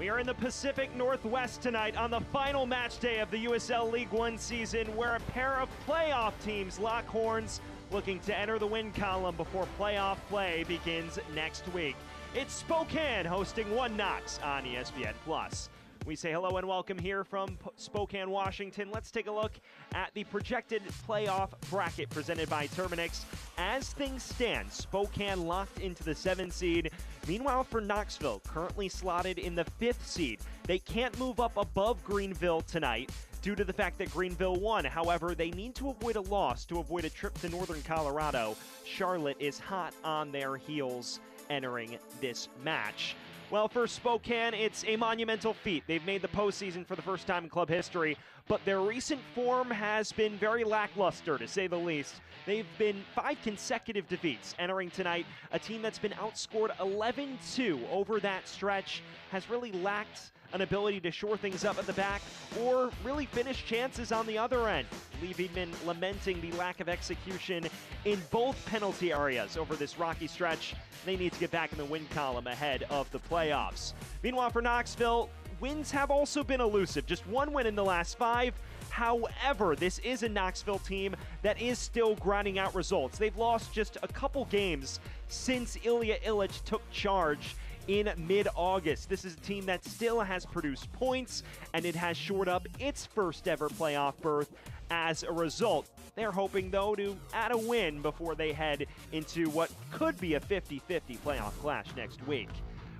We are in the Pacific Northwest tonight on the final match day of the USL League One season, where a pair of playoff teams lock horns, looking to enter the win column before playoff play begins next week. It's Spokane hosting One Knox on ESPN+. We say hello and welcome here from Spokane, Washington. Let's take a look at the projected playoff bracket presented by Terminix. As things stand, Spokane locked into the 7th seed. Meanwhile, for Knoxville, currently slotted in the 5th seed. They can't move up above Greenville tonight due to the fact that Greenville won. However, they need to avoid a loss to avoid a trip to Northern Colorado. Charlotte is hot on their heels entering this match. Well, for Spokane, it's a monumental feat. They've made the postseason for the first time in club history, but their recent form has been very lackluster, to say the least. They've been 5 consecutive defeats. Entering tonight, a team that's been outscored 11-2 over that stretch has really lacked an ability to shore things up at the back or really finish chances on the other end. Lee Viedman lamenting the lack of execution in both penalty areas over this rocky stretch. They need to get back in the win column ahead of the playoffs. Meanwhile, for Knoxville, wins have also been elusive. Just one win in the last 5. However, this is a Knoxville team that is still grinding out results. They've lost just a couple games since Ilya Illich took charge in mid-August. This is a team that still has produced points, and it has shored up its first ever playoff berth as a result. They're hoping, though, to add a win before they head into what could be a 50-50 playoff clash next week.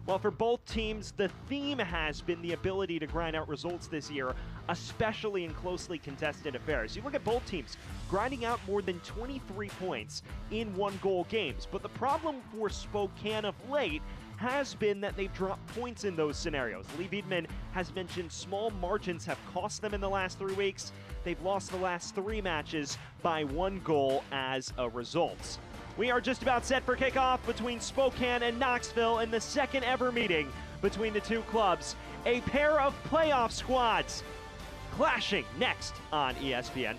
Well, for both teams, the theme has been the ability to grind out results this year, especially in closely contested affairs. You look at both teams grinding out more than 23 points in one-goal games, but the problem for Spokane of late has been that they've dropped points in those scenarios. Lee Viedman has mentioned small margins have cost them in the last 3 weeks. They've lost the last 3 matches by 1 goal as a result. We are just about set for kickoff between Spokane and Knoxville in the second ever meeting between the two clubs. A pair of playoff squads clashing next on ESPN+.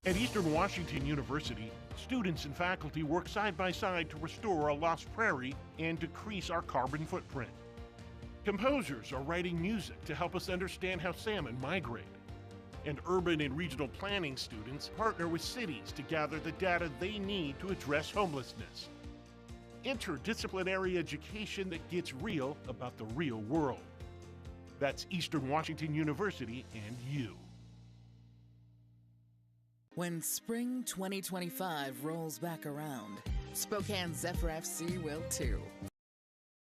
At Eastern Washington University, students and faculty work side by side to restore a lost prairie and decrease our carbon footprint. Composers are writing music to help us understand how salmon migrate. And urban and regional planning students partner with cities to gather the data they need to address homelessness. Interdisciplinary education that gets real about the real world. That's Eastern Washington University and you. When spring 2025 rolls back around, Spokane Zephyr FC will too.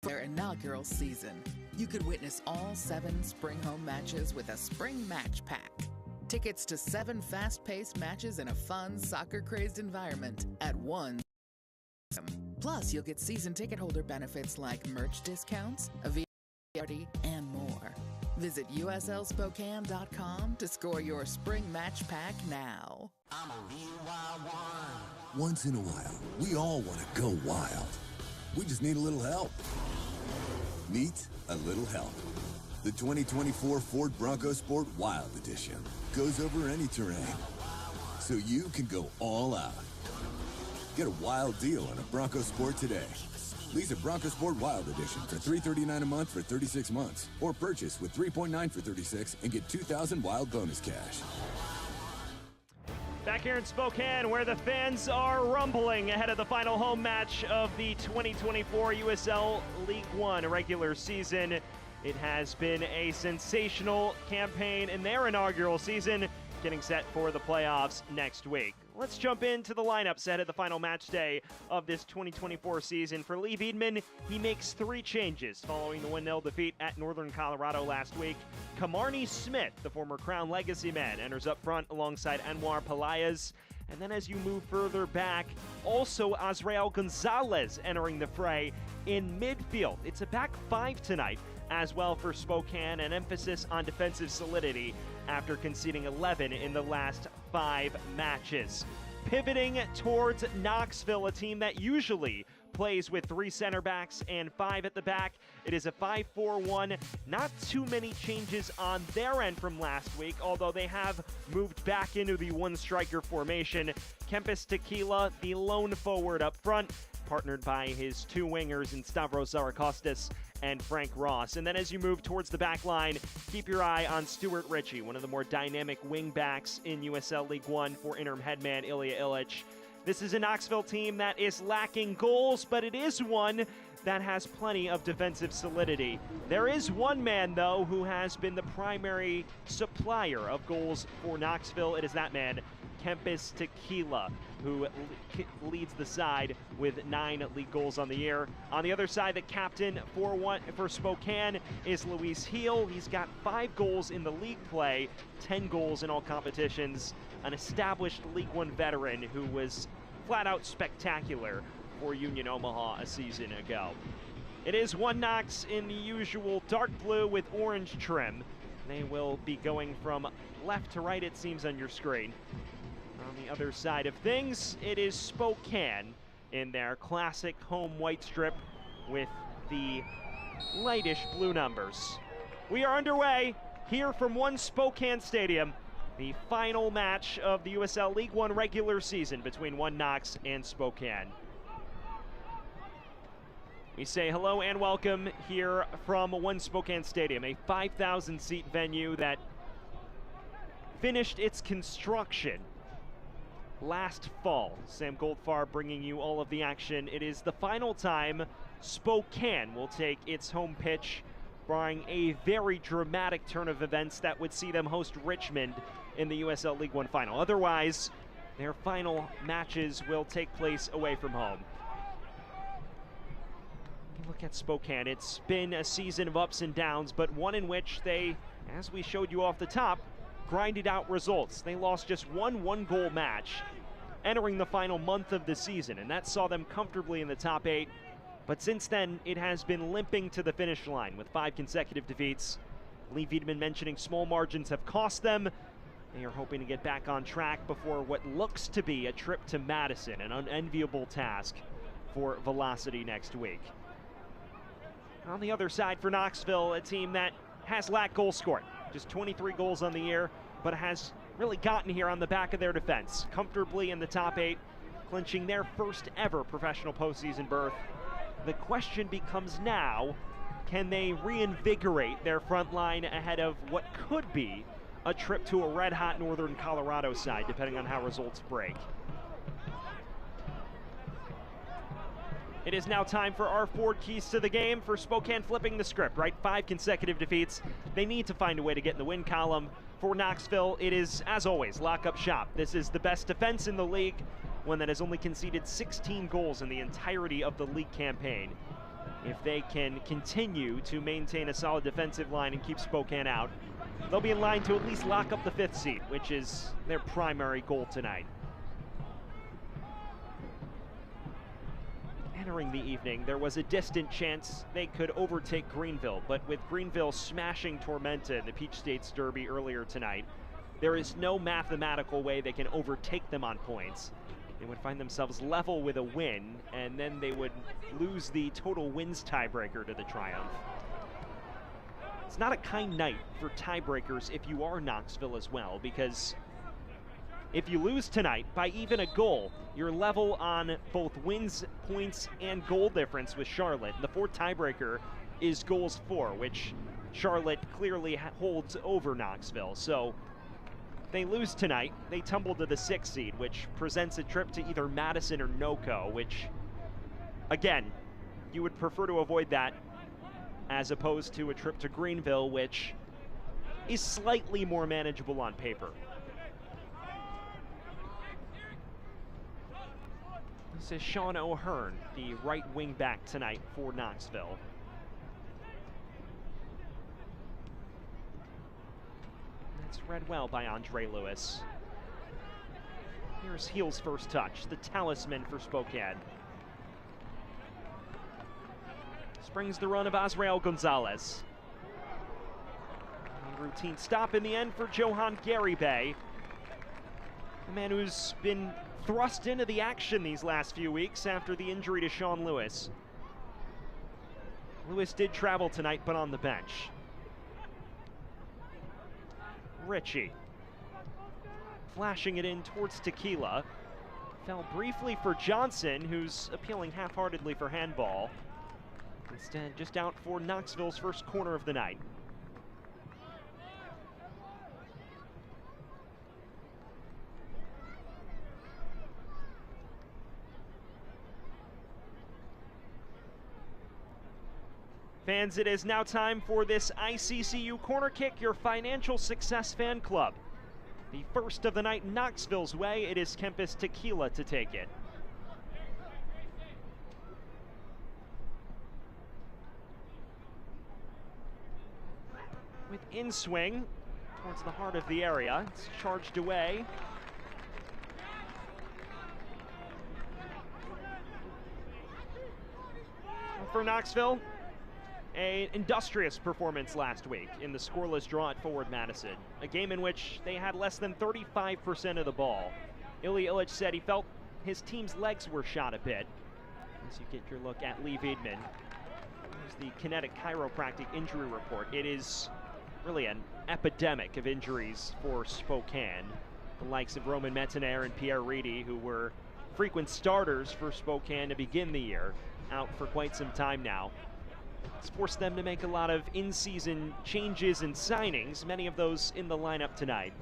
Their inaugural season, you could witness all 7 spring home matches with a spring match pack. Tickets to 7 fast-paced matches in a fun, soccer-crazed environment at one. Plus, you'll get season ticket holder benefits like merch discounts, a VIP party, and more. Visit uslspokane.com to score your spring match pack now. I'm a real wild one. Once in a while, we all want to go wild. We just need a little help. Meet a little help. The 2024 Ford Bronco Sport Wild Edition goes over any terrain, so you can go all out. Get a wild deal on a Bronco Sport today. Lease a Bronco Sport Wild Edition for $339 a month for 36 months, or purchase with $3.9 for 36 and get $2,000 wild bonus cash. Back here in Spokane, where the fans are rumbling ahead of the final home match of the 2024 USL League One regular season. It has been a sensational campaign in their inaugural season, getting set for the playoffs next week. Let's jump into the lineup set at the final match day of this 2024 season. For Lee Viedman, he makes 3 changes following the 1-0 defeat at Northern Colorado last week. Kamarni Smith, the former Crown Legacy man, enters up front alongside Anwar Pelaez. And then as you move further back, also Azrael Gonzalez entering the fray in midfield. It's a back five tonight as well for Spokane, an emphasis on defensive solidity after conceding 11 in the last 5 matches. Pivoting towards Knoxville, a team that usually plays with 3 center backs and 5 at the back. It is a 5-4-1. Not too many changes on their end from last week, although they have moved back into the 1-striker formation. Kempis Tequila, the lone forward up front, partnered by his 2 wingers in Stavros Zarakostas and Frank Ross. And then as you move towards the back line, keep your eye on Stuart Ritchie, one of the more dynamic wing backs in USL League One for interim headman Ilya Illich. This is a Knoxville team that is lacking goals, but it is one that has plenty of defensive solidity. There is one man, though, who has been the primary supplier of goals for Knoxville. It is that man, Kempis Tequila, who leads the side with 9 league goals on the year. On the other side, the captain for Spokane is Luis Heel. He's got 5 goals in the league play, 10 goals in all competitions. An established League One veteran who was flat out spectacular for Union Omaha a season ago. It is one Knox in the usual dark blue with orange trim. They will be going from left to right, it seems, on your screen. On the other side of things, it is Spokane in their classic home white strip with the lightish blue numbers. We are underway here from One Spokane Stadium. The final match of the USL League One regular season between One Knox and Spokane. We say hello and welcome here from One Spokane Stadium, a 5,000-seat venue that finished its construction last fall. Sam Goldfarb bringing you all of the action. It is the final time Spokane will take its home pitch, barring a very dramatic turn of events that would see them host Richmond in the USL League One final. Otherwise, their final matches will take place away from home. Look at Spokane. It's been a season of ups and downs, but one in which they, as we showed you off the top, grinded out results. They lost just one one-goal match entering the final month of the season, and that saw them comfortably in the top 8. But since then, it has been limping to the finish line with 5 consecutive defeats. Lee Wiedemann mentioning small margins have cost them. They are hoping to get back on track before what looks to be a trip to Madison, an unenviable task for Velocity next week. On the other side for Knoxville, a team that has lacked goal scoring. Just 23 goals on the year, but has really gotten here on the back of their defense. Comfortably in the top 8, clinching their first ever professional postseason berth. The question becomes now, can they reinvigorate their front line ahead of what could be a trip to a red-hot Northern Colorado side, depending on how results break. It is now time for our 4 keys to the game. For Spokane, flipping the script, right? 5 consecutive defeats. They need to find a way to get in the win column. For Knoxville, it is, as always, lock up shop. This is the best defense in the league, one that has only conceded 16 goals in the entirety of the league campaign. If they can continue to maintain a solid defensive line and keep Spokane out, they'll be in line to at least lock up the 5th seed, which is their primary goal tonight. Entering the evening, there was a distant chance they could overtake Greenville, but with Greenville smashing Tormenta in the Peach States Derby earlier tonight, there is no mathematical way they can overtake them on points. They would find themselves level with a win, and then they would lose the total wins tiebreaker to the Triumph. It's not a kind night for tiebreakers if you are Knoxville as well, because if you lose tonight by even a goal, you're level on both wins, points, and goal difference with Charlotte. The 4th tiebreaker is goals for, which Charlotte clearly holds over Knoxville. So if they lose tonight, they tumble to the 6th seed, which presents a trip to either Madison or NoCo, which, again, you would prefer to avoid that as opposed to a trip to Greenville, which is slightly more manageable on paper. This is Sean O'Hearn, the right wing back tonight for Knoxville. That's read well by Andre Lewis. Here's Heel's first touch, the talisman for Spokane. Springs the run of Azrael Gonzalez. A routine stop in the end for Johan Garibay, a man who's been thrust into the action these last few weeks after the injury to Sean Lewis. Lewis did travel tonight, but on the bench. Ritchie flashing it in towards Tequila. Fell briefly for Johnson, who's appealing half-heartedly for handball. Instead, just out for Knoxville's first corner of the night. Fans, it is now time for this ICCU Corner Kick, your financial success fan club. The first of the night Knoxville's way, it is Kempis Tequila to take it. With in-swing towards the heart of the area, it's charged away. For Knoxville, an industrious performance last week in the scoreless draw at Forward Madison, a game in which they had less than 35% of the ball. Ilya Illich said he felt his team's legs were shot a bit. As you get your look at Lee Wiedman, here's the Kinetic Chiropractic injury report. It is really an epidemic of injuries for Spokane. The likes of Roman Metanere and Pierre Reedy, who were frequent starters for Spokane to begin the year, out for quite some time now. It's forced them to make a lot of in-season changes and signings, many of those in the lineup tonight.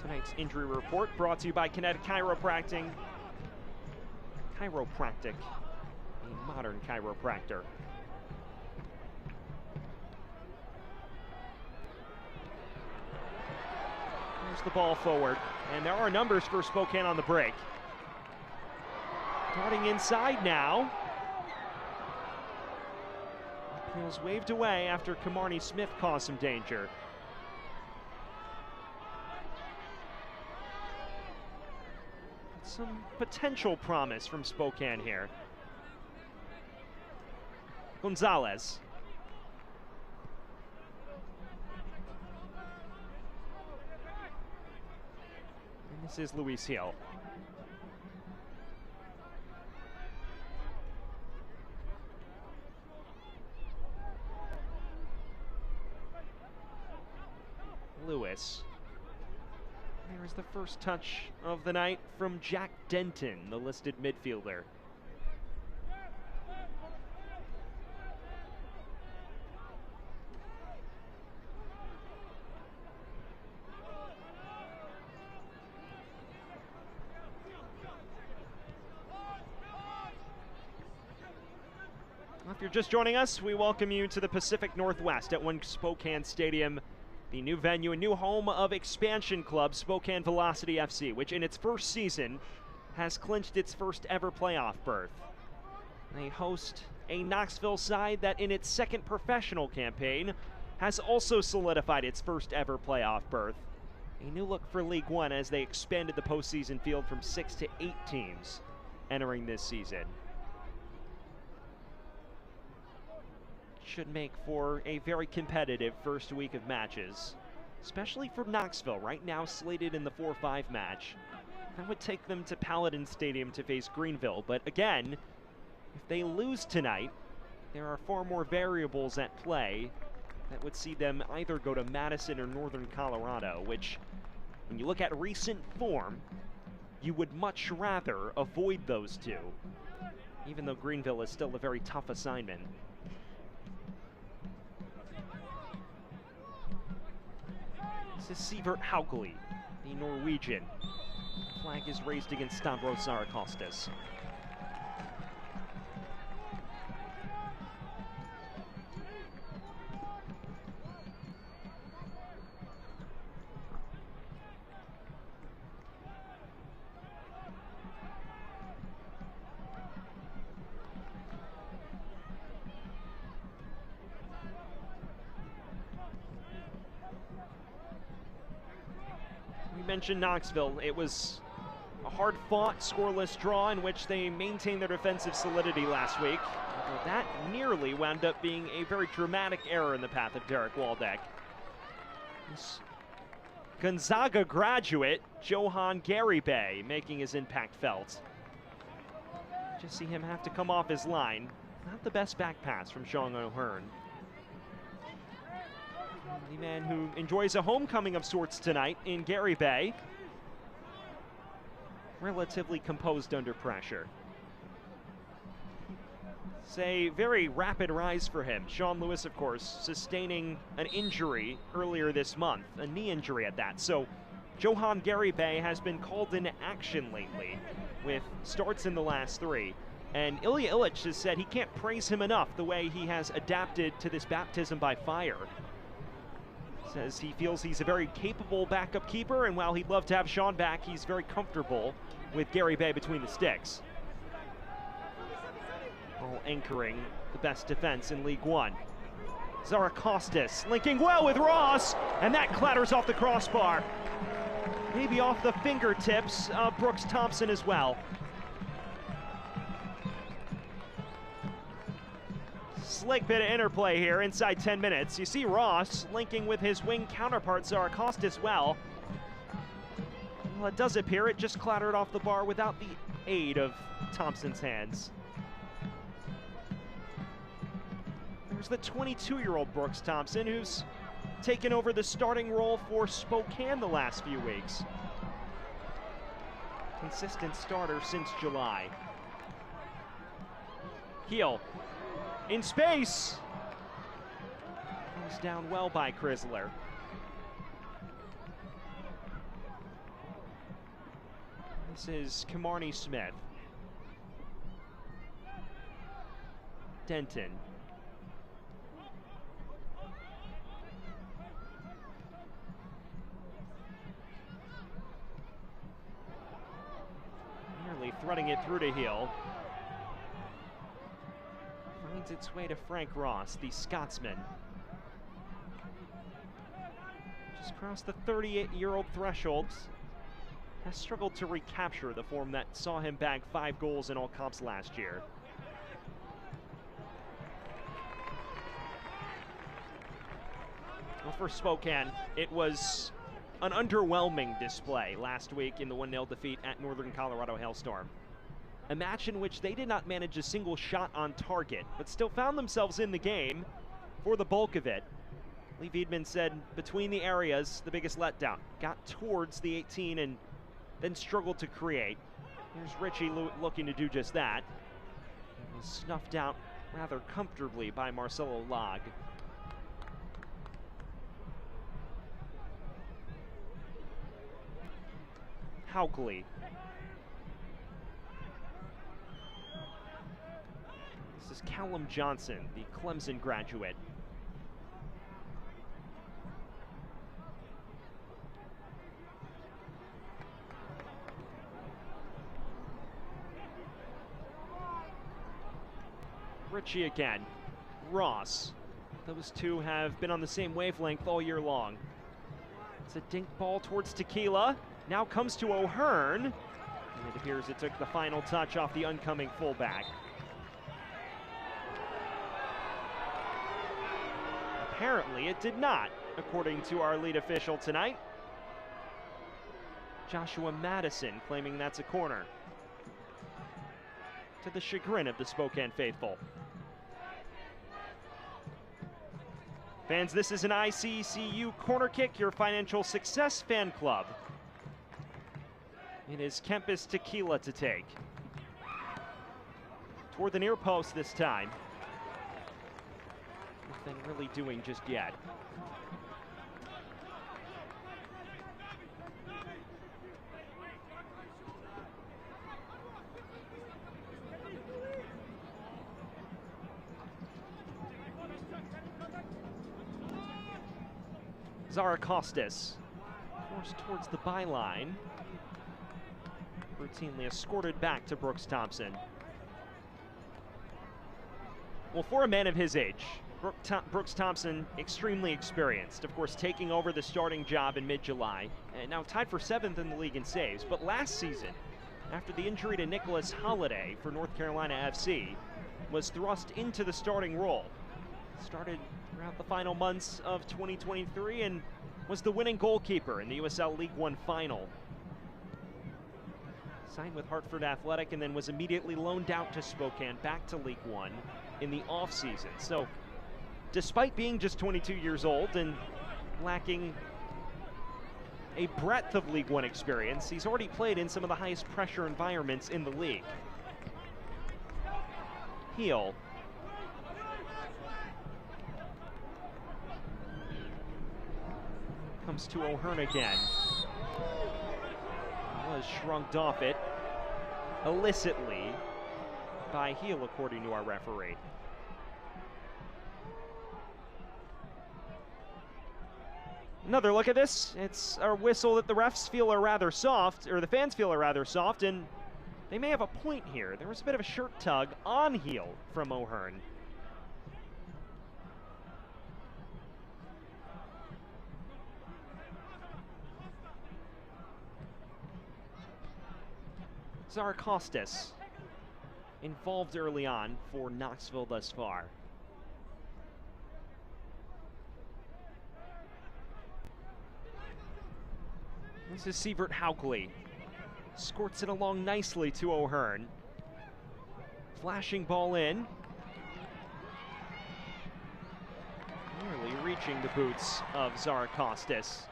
Tonight's injury report brought to you by Kinetic Chiropractic, a modern chiropractor. Here's the ball forward, and there are numbers for Spokane on the break. Darting inside now. Appeals waved away after Kamarni Smith caused some danger. Some potential promise from Spokane here. Gonzalez. And this is Luis Heel. Lewis. There's the first touch of the night from Jack Denton, the listed midfielder. If you're just joining us, we welcome you to the Pacific Northwest at One Spokane Stadium, the new venue and new home of expansion club Spokane Velocity FC, which in its first season has clinched its first ever playoff berth. They host a Knoxville side that in its second professional campaign has also solidified its first ever playoff berth. A new look for League One as they expanded the postseason field from 6 to 8 teams entering this season. Should make for a very competitive first week of matches, especially for Knoxville, right now slated in the 4-5 match. That would take them to Paladin Stadium to face Greenville, but again, if they lose tonight, there are far more variables at play that would see them either go to Madison or Northern Colorado, which, when you look at recent form, you would much rather avoid those two, even though Greenville is still a very tough assignment. This is Sivert Haukeli, the Norwegian. Flag is raised against Stavros Zarakostas. mentioned Knoxville. It was a hard-fought, scoreless draw in which they maintained their defensive solidity last week. Although that nearly wound up being a very dramatic error in the path of Derek Waldeck. This Gonzaga graduate, Johan Garibay, making his impact felt. Just see him have to come off his line. Not the best back pass from Sean O'Hearn. The man who enjoys a homecoming of sorts tonight in Garibay. Relatively composed under pressure. It's a very rapid rise for him. Sean Lewis, of course, sustaining an injury earlier this month, a knee injury at that. So Johan Garibay has been called into action lately with starts in the last 3. And Ilya Illich has said he can't praise him enough the way he has adapted to this baptism by fire. Says he feels he's a very capable backup keeper, and while he'd love to have Sean back, he's very comfortable with Garibay between the sticks. All anchoring the best defense in League One. Zarakostas linking well with Ross, and that clatters off the crossbar. Maybe off the fingertips of Brooks Thompson as well. Slick bit of interplay here inside 10 minutes. You see Ross linking with his wing counterpart Zarakostas well. Well, it does appear it just clattered off the bar without the aid of Thompson's hands. There's the 22-year-old Brooks Thompson, who's taken over the starting role for Spokane the last few weeks. Consistent starter since July. Heel. In space. Goes down well by Chrysler. This is Kamarni Smith. Denton. Nearly threading it through to Heel. Finds its way to Frank Ross, the Scotsman. Just crossed the 38-year-old threshold. Has struggled to recapture the form that saw him bag 5 goals in all comps last year. Well, for Spokane, it was an underwhelming display last week in the 1-0 defeat at Northern Colorado Hailstorm. A match in which they did not manage a single shot on target, but still found themselves in the game for the bulk of it. Lee Wiedman said between the areas, the biggest letdown. Got towards the 18 and then struggled to create. Here's Richie looking to do just that. It was snuffed out rather comfortably by Marcelo Log. Haukley. This is Callum Johnson, the Clemson graduate. Richie again. Ross. Those two have been on the same wavelength all year long. It's a dink ball towards Tequila. Now comes to O'Hearn. And it appears it took the final touch off the oncoming fullback. Apparently it did not, according to our lead official tonight. Joshua Madison claiming that's a corner, to the chagrin of the Spokane faithful. Fans, this is an ICCU corner kick, your financial success fan club. It is Kempis Tequila to take. Toward the near post this time. Nothing really doing just yet. Zarakostas forced towards the byline. Routinely escorted back to Brooks Thompson. Well, for a man of his age, Brooks Thompson, extremely experienced, of course, taking over the starting job in mid-July, and now tied for 7th in the league in saves. But last season, after the injury to Nicholas Holiday for North Carolina FC, was thrust into the starting role. Started throughout the final months of 2023 and was the winning goalkeeper in the USL League One final. Signed with Hartford Athletic and then was immediately loaned out to Spokane, back to League One in the offseason. So, despite being just 22 years old and lacking a breadth of League One experience, he's already played in some of the highest pressure environments in the league. Heel. Comes to O'Hearn again. Was shrugged off it illicitly by Heel, according to our referee. Another look at this. It's a whistle that the refs feel are rather soft, or the fans feel are rather soft, and they may have a point here. There was a bit of a shirt tug on Heel from O'Hearn. Zarkostas involved early on for Knoxville thus far. This is Sievert Haukley. Squirts it along nicely to O'Hearn. Flashing ball in. Nearly reaching the boots of Zarkostas.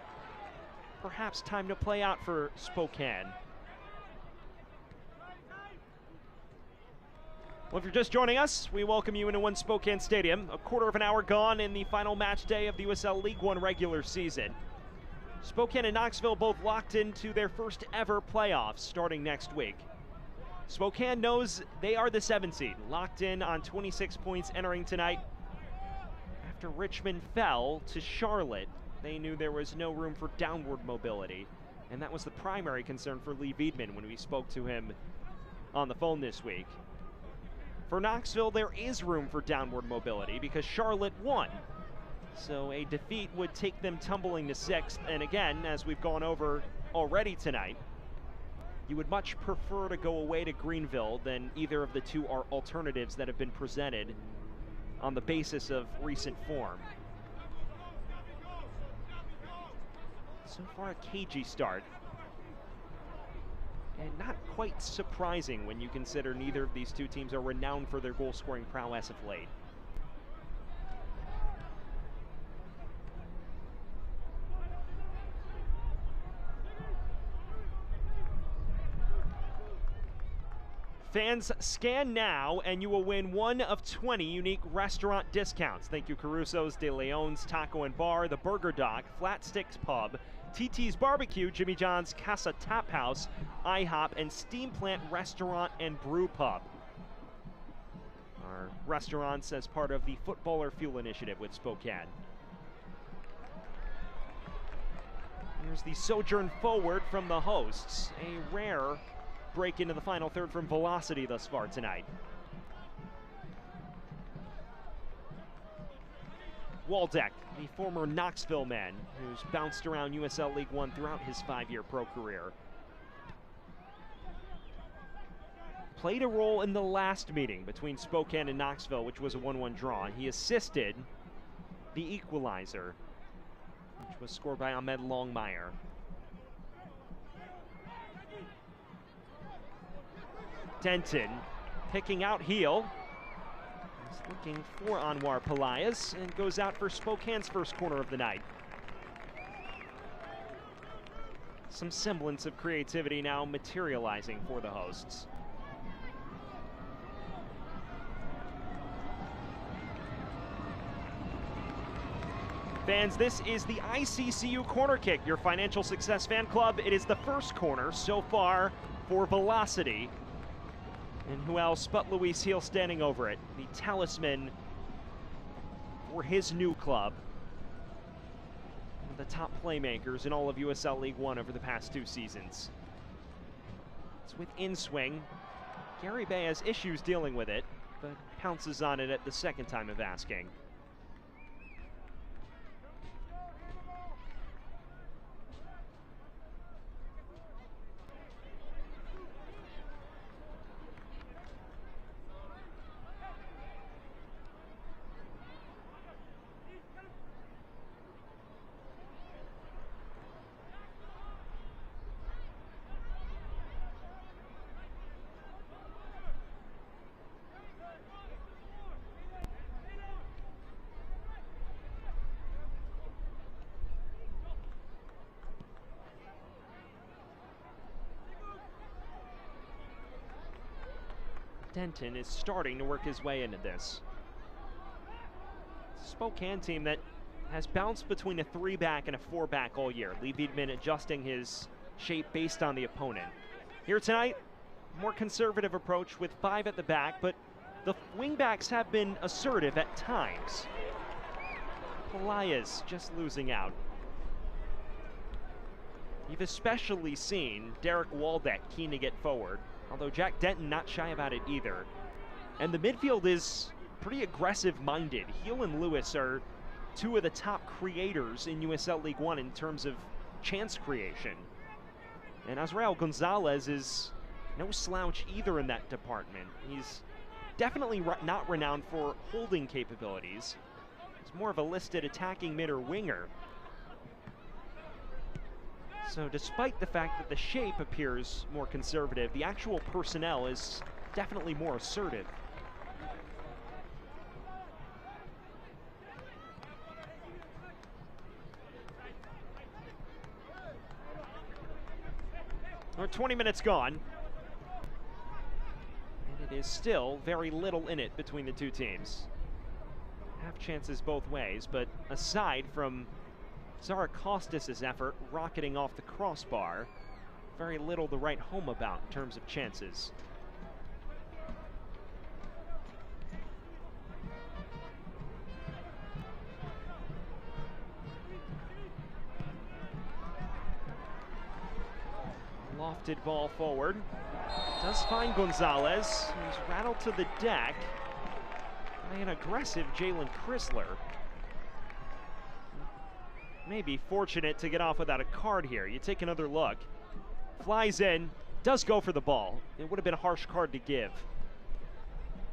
Perhaps time to play out for Spokane. Well, if you're just joining us, we welcome you into One Spokane Stadium. A quarter of an hour gone in the final match day of the USL League One regular season. Spokane and Knoxville both locked into their first ever playoffs starting next week. Spokane knows they are the 7th seed, locked in on 26 points entering tonight. After Richmond fell to Charlotte, they knew there was no room for downward mobility, and that was the primary concern for Lee Veidman when we spoke to him on the phone this week. For Knoxville, there is room for downward mobility because Charlotte won. So a defeat would take them tumbling to 6th. And again, as we've gone over already tonight, you would much prefer to go away to Greenville than either of the two alternatives that have been presented on the basis of recent form. So far, a cagey start. And not quite surprising when you consider neither of these two teams are renowned for their goal-scoring prowess of late. Fans, scan now and you will win one of 20 unique restaurant discounts. Thank you Caruso's, De Leon's Taco and Bar, The Burger Dock, Flat Sticks Pub, TT's Barbecue, Jimmy John's Casa Tap House, IHOP, and Steam Plant Restaurant and Brew Pub. Our restaurants as part of the Footballer Fuel Initiative with Spokane. Here's the sojourn forward from the hosts. A rare break into the final third from Velocity thus far tonight. Waldeck, the former Knoxville man who's bounced around USL League One throughout his 5-year pro career. Played a role in the last meeting between Spokane and Knoxville, which was a 1-1 draw. He assisted the equalizer, which was scored by Ahmed Longmire. Denton picking out Heel. He's looking for Anwar Pelaez and goes out for Spokane's first corner of the night. Some semblance of creativity now materializing for the hosts. Fans, this is the ICCU corner kick, your Financial Success Fan Club. It is the first corner so far for Velocity. And who else but Luis Heel standing over it, the talisman for his new club. One of the top playmakers in all of USL League One over the past 2 seasons. It's with in-swing. Gary Bay has issues dealing with it, but pounces on it at the second time of asking. Denton is starting to work his way into this. Spokane team that has bounced between a 3-back and a 4-back all year. Lee Wiedemann adjusting his shape based on the opponent. Here tonight, more conservative approach with 5 at the back, but the wingbacks have been assertive at times. Pelaya's just losing out. You've especially seen Derek Waldeck keen to get forward, although Jack Denton not shy about it either. And the midfield is pretty aggressive-minded. Heel and Lewis are two of the top creators in USL League One in terms of chance creation. And Azrael Gonzalez is no slouch either in that department. He's definitely not renowned for holding capabilities. He's more of a listed attacking mid or winger. So despite the fact that the shape appears more conservative, the actual personnel is definitely more assertive. We're 20 minutes gone. And it is still very little in it between the two teams. Half chances both ways, but aside from Zarakostas' effort rocketing off the crossbar, very little to write home about in terms of chances. Lofted ball forward. Does find Gonzalez, who's rattled to the deck by an aggressive Jalen Chrysler. Maybe fortunate to get off without a card here. You take another look. Flies in, does go for the ball. It would have been a harsh card to give.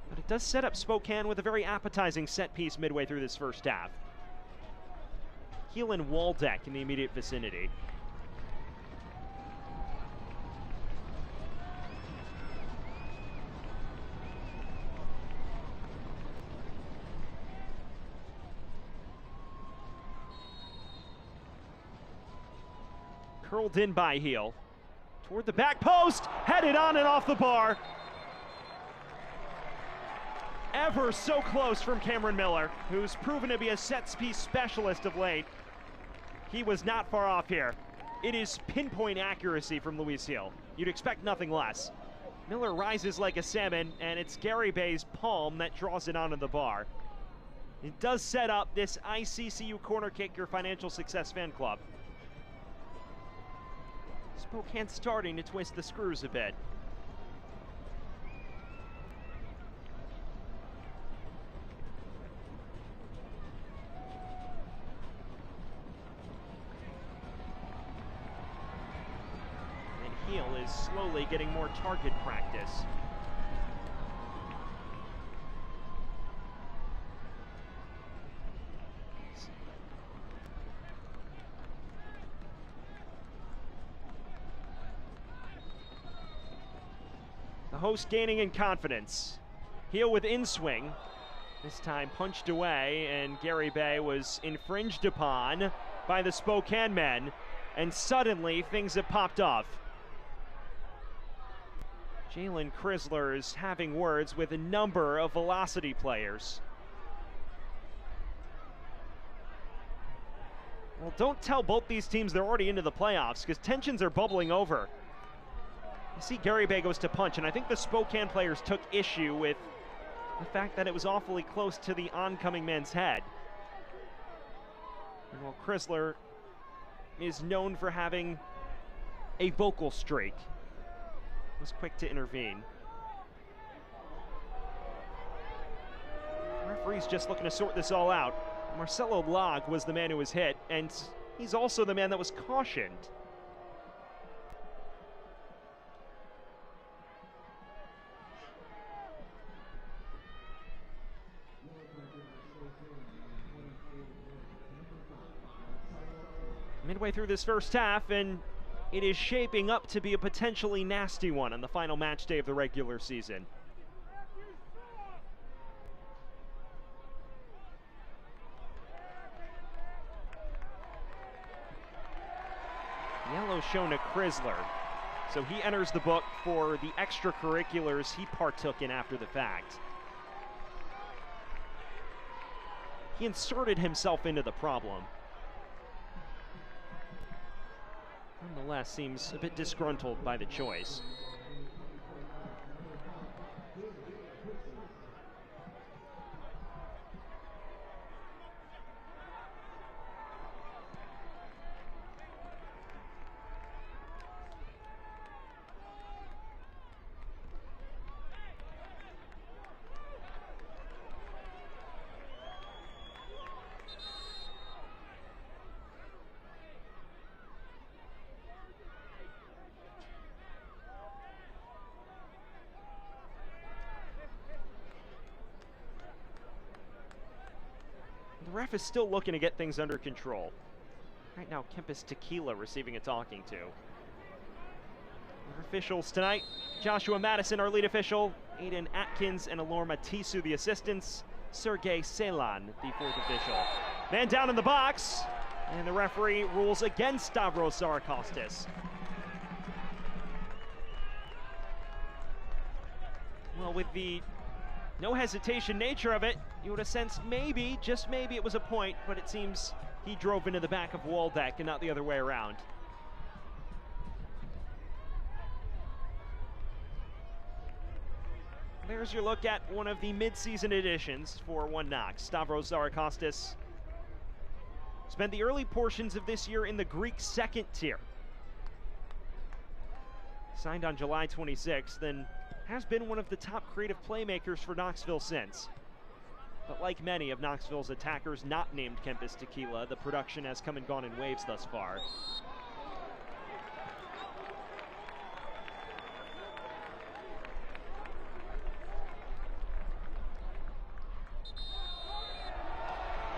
But it does set up Spokane with a very appetizing set piece midway through this first half. Heel and Waldeck in the immediate vicinity. Curled in by Heel. Toward the back post, headed on and off the bar. Ever so close from Cameron Miller, who's proven to be a set-piece specialist of late. He was not far off here. It is pinpoint accuracy from Luis Heel. You'd expect nothing less. Miller rises like a salmon, and it's Gary Bay's palm that draws it onto the bar. It does set up this ICCU Corner Kick Your Financial Success Fan Club. Spokane starting to twist the screws a bit. And Heel is slowly getting more target practice. The host gaining in confidence. Heel with in-swing. This time punched away, and Gary Bay was infringed upon by the Spokane men, and suddenly things have popped off. Jalen Chrysler is having words with a number of velocity players. Well, don't tell both these teams they're already into the playoffs, because tensions are bubbling over. You see Gary Bay goes to punch, and I think the Spokane players took issue with the fact that it was awfully close to the oncoming man's head. And while Chrysler is known for having a vocal streak, was quick to intervene. The referee's just looking to sort this all out. Marcelo Log was the man who was hit, and he's also the man that was cautioned. Midway through this first half, and it is shaping up to be a potentially nasty one on the final match day of the regular season. Yellow shown to Chrysler. So he enters the book for the extracurriculars he partook in after the fact. He inserted himself into the problem. Nonetheless, seems a bit disgruntled by the choice. The ref is still looking to get things under control. Right now, Kempis Tequila receiving a talking to. Our officials tonight, Joshua Madison, our lead official, Aiden Atkins and Alorma Tisu, the assistants, Sergey Celan, the fourth official. Man down in the box, and the referee rules against Stavros Zarakostis. Well, with the no hesitation nature of it, you would have sensed maybe, just maybe, it was a point, but it seems he drove into the back of Waldeck and not the other way around. There's your look at one of the mid-season additions for One Knox. Stavros Zarakostis spent the early portions of this year in the Greek second tier. Signed on July 26th, then has been one of the top creative playmakers for Knoxville since. But like many of Knoxville's attackers not named Kempis Tequila, the production has come and gone in waves thus far.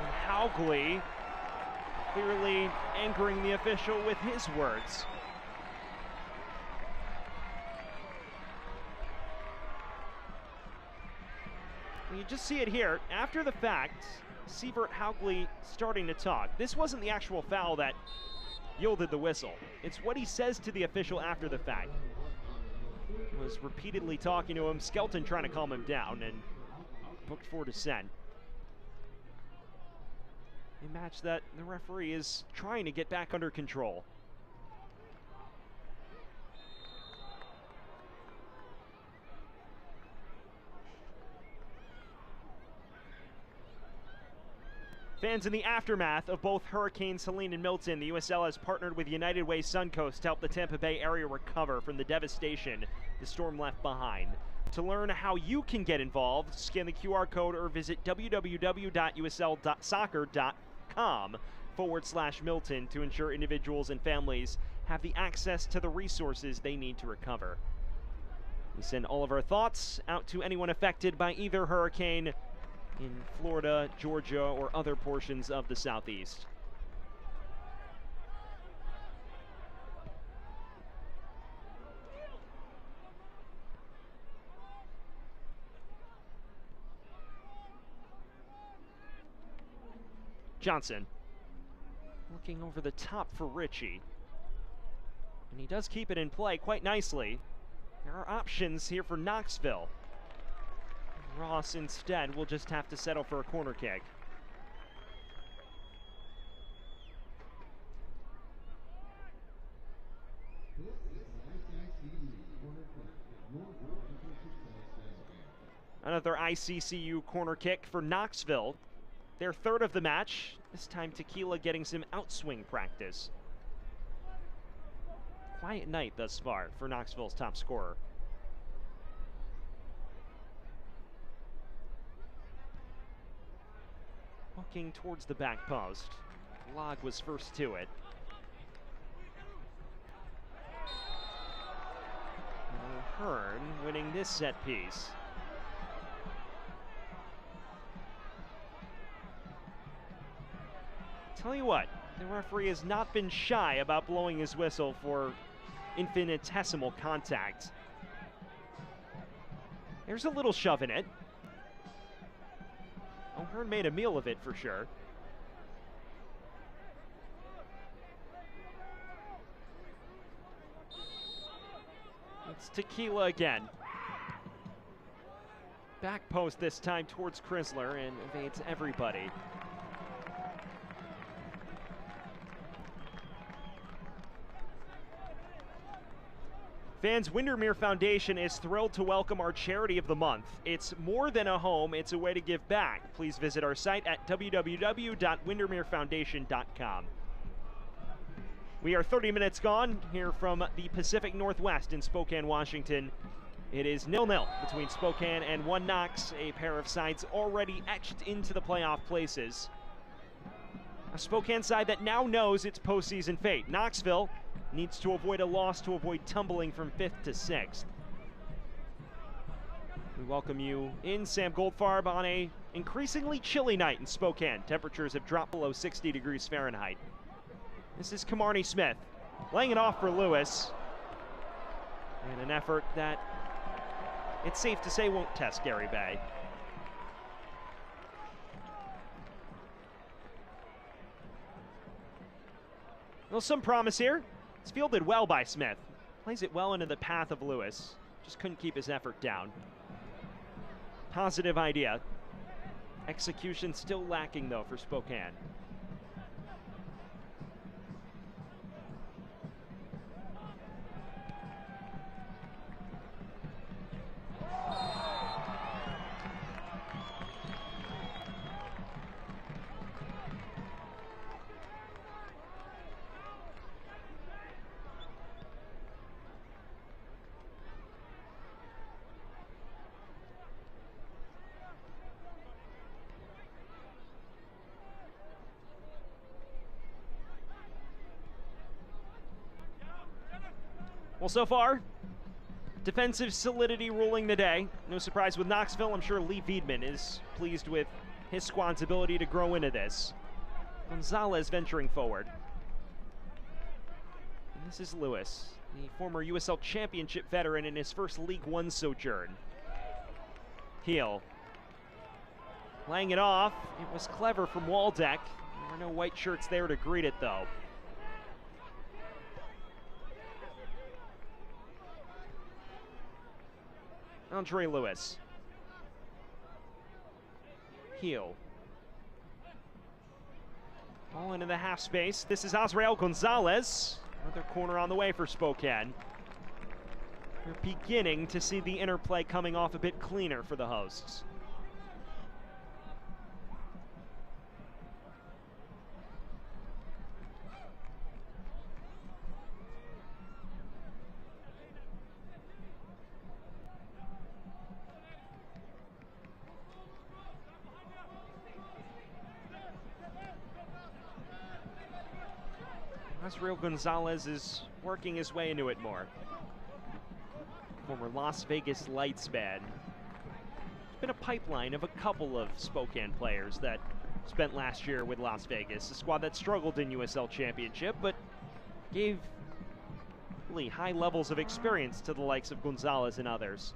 And Haugley clearly angering the official with his words. You just see it here. After the fact, Sievert Haugley starting to talk. This wasn't the actual foul that yielded the whistle. It's what he says to the official after the fact. He was repeatedly talking to him, Skelton trying to calm him down, and booked for dissent. A match that the referee is trying to get back under control. Fans, in the aftermath of both Hurricanes Helene and Milton, the USL has partnered with United Way Suncoast to help the Tampa Bay area recover from the devastation the storm left behind. To learn how you can get involved, scan the QR code or visit www.uslsoccer.com/Milton to ensure individuals and families have the access to the resources they need to recover. We send all of our thoughts out to anyone affected by either hurricane in Florida, Georgia, or other portions of the Southeast. Johnson looking over the top for Ritchie, and he does keep it in play quite nicely. There are options here for Knoxville. Ross instead will just have to settle for a corner kick. Another ICCU corner kick for Knoxville. Their third of the match, this time Tequila getting some outswing practice. Quiet night thus far for Knoxville's top scorer. Walking towards the back post. Log was first to it. O'Hearn winning this set piece. Tell you what, the referee has not been shy about blowing his whistle for infinitesimal contact. There's a little shove in it. O'Hearn made a meal of it for sure. It's Tequila again. Back post this time towards Chrysler and evades everybody. Fans, Windermere Foundation is thrilled to welcome our charity of the month. It's more than a home, it's a way to give back. Please visit our site at www.windermerefoundation.com. We are 30 minutes gone here from the Pacific Northwest in Spokane, Washington. It is 0-0 between Spokane and One Knox, a pair of sides already etched into the playoff places. A Spokane side that now knows its postseason fate. Knoxville needs to avoid a loss to avoid tumbling from 5th to 6th. We welcome you in Sam Goldfarb on a increasingly chilly night in Spokane. Temperatures have dropped below 60 degrees Fahrenheit. This is Kamarni Smith laying it off for Lewis. And an effort that it's safe to say won't test Gary Bay. Well, some promise here. It's fielded well by Smith. Plays it well into the path of Lewis. Just couldn't keep his effort down. Positive idea. Execution still lacking, though, for Spokane. Well, so far, defensive solidity ruling the day. No surprise with Knoxville. I'm sure Lee Viedman is pleased with his squad's ability to grow into this. Gonzalez venturing forward. And this is Lewis, the former USL Championship veteran in his first League One sojourn. Heel. Laying it off. It was clever from Waldeck. There were no white shirts there to greet it, though. Andre Lewis. Heel. Ball into the half space. This is Azrael Gonzalez. Another corner on the way for Spokane. We're beginning to see the interplay coming off a bit cleaner for the hosts. Azrael Gonzalez is working his way into it more. Former Las Vegas Lights man. There's been a pipeline of a couple of Spokane players that spent last year with Las Vegas, a squad that struggled in USL Championship, but gave really high levels of experience to the likes of Gonzalez and others.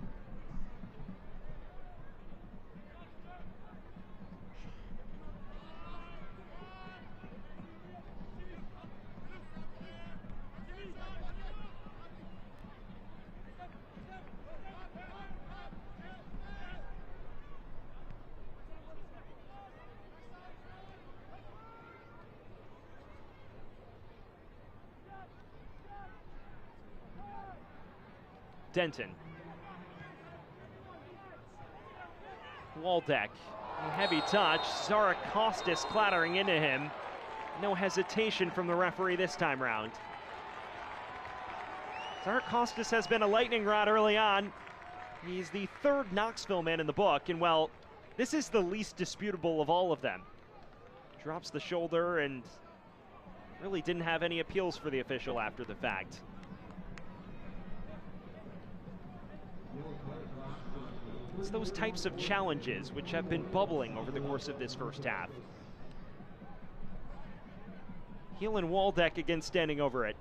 Denton. Waldeck. A heavy touch. Zara Costas clattering into him. No hesitation from the referee this time round. Zara Costas has been a lightning rod early on. He's the third Knoxville man in the book, and well, this is the least disputable of all of them. Drops the shoulder and really didn't have any appeals for the official after the fact. It's those types of challenges which have been bubbling over the course of this first half. Heel and Waldeck again standing over it.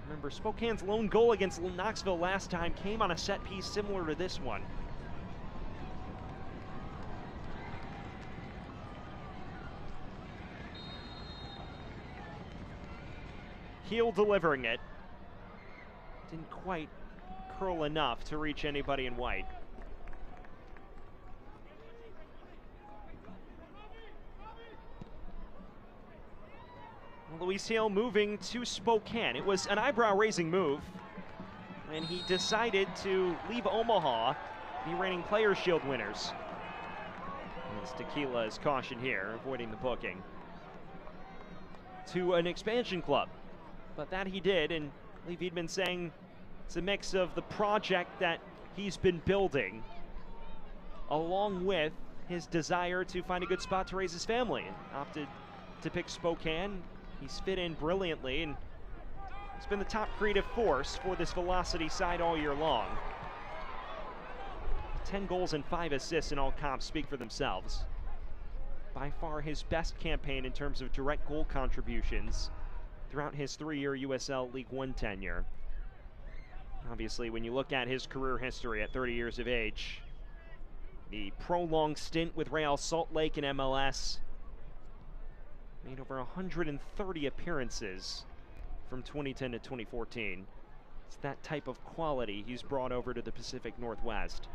Remember, Spokane's lone goal against Knoxville last time came on a set piece similar to this one. Heel delivering it. Didn't quite curl enough to reach anybody in white. Luis Hill moving to Spokane. It was an eyebrow-raising move when he decided to leave Omaha, the reigning Players' Shield winners. As Tequila is cautioned here, avoiding the booking, to an expansion club. But that he did, and I believe he'd been saying it's a mix of the project that he's been building, along with his desire to find a good spot to raise his family, and opted to pick Spokane. He's fit in brilliantly, and he's been the top creative force for this Velocity side all year long. 10 goals and 5 assists in all comps speak for themselves. By far his best campaign in terms of direct goal contributions throughout his 3-year USL League One tenure. Obviously, when you look at his career history at 30 years of age, the prolonged stint with Real Salt Lake in MLS, made over 130 appearances from 2010 to 2014. It's that type of quality he's brought over to the Pacific Northwest.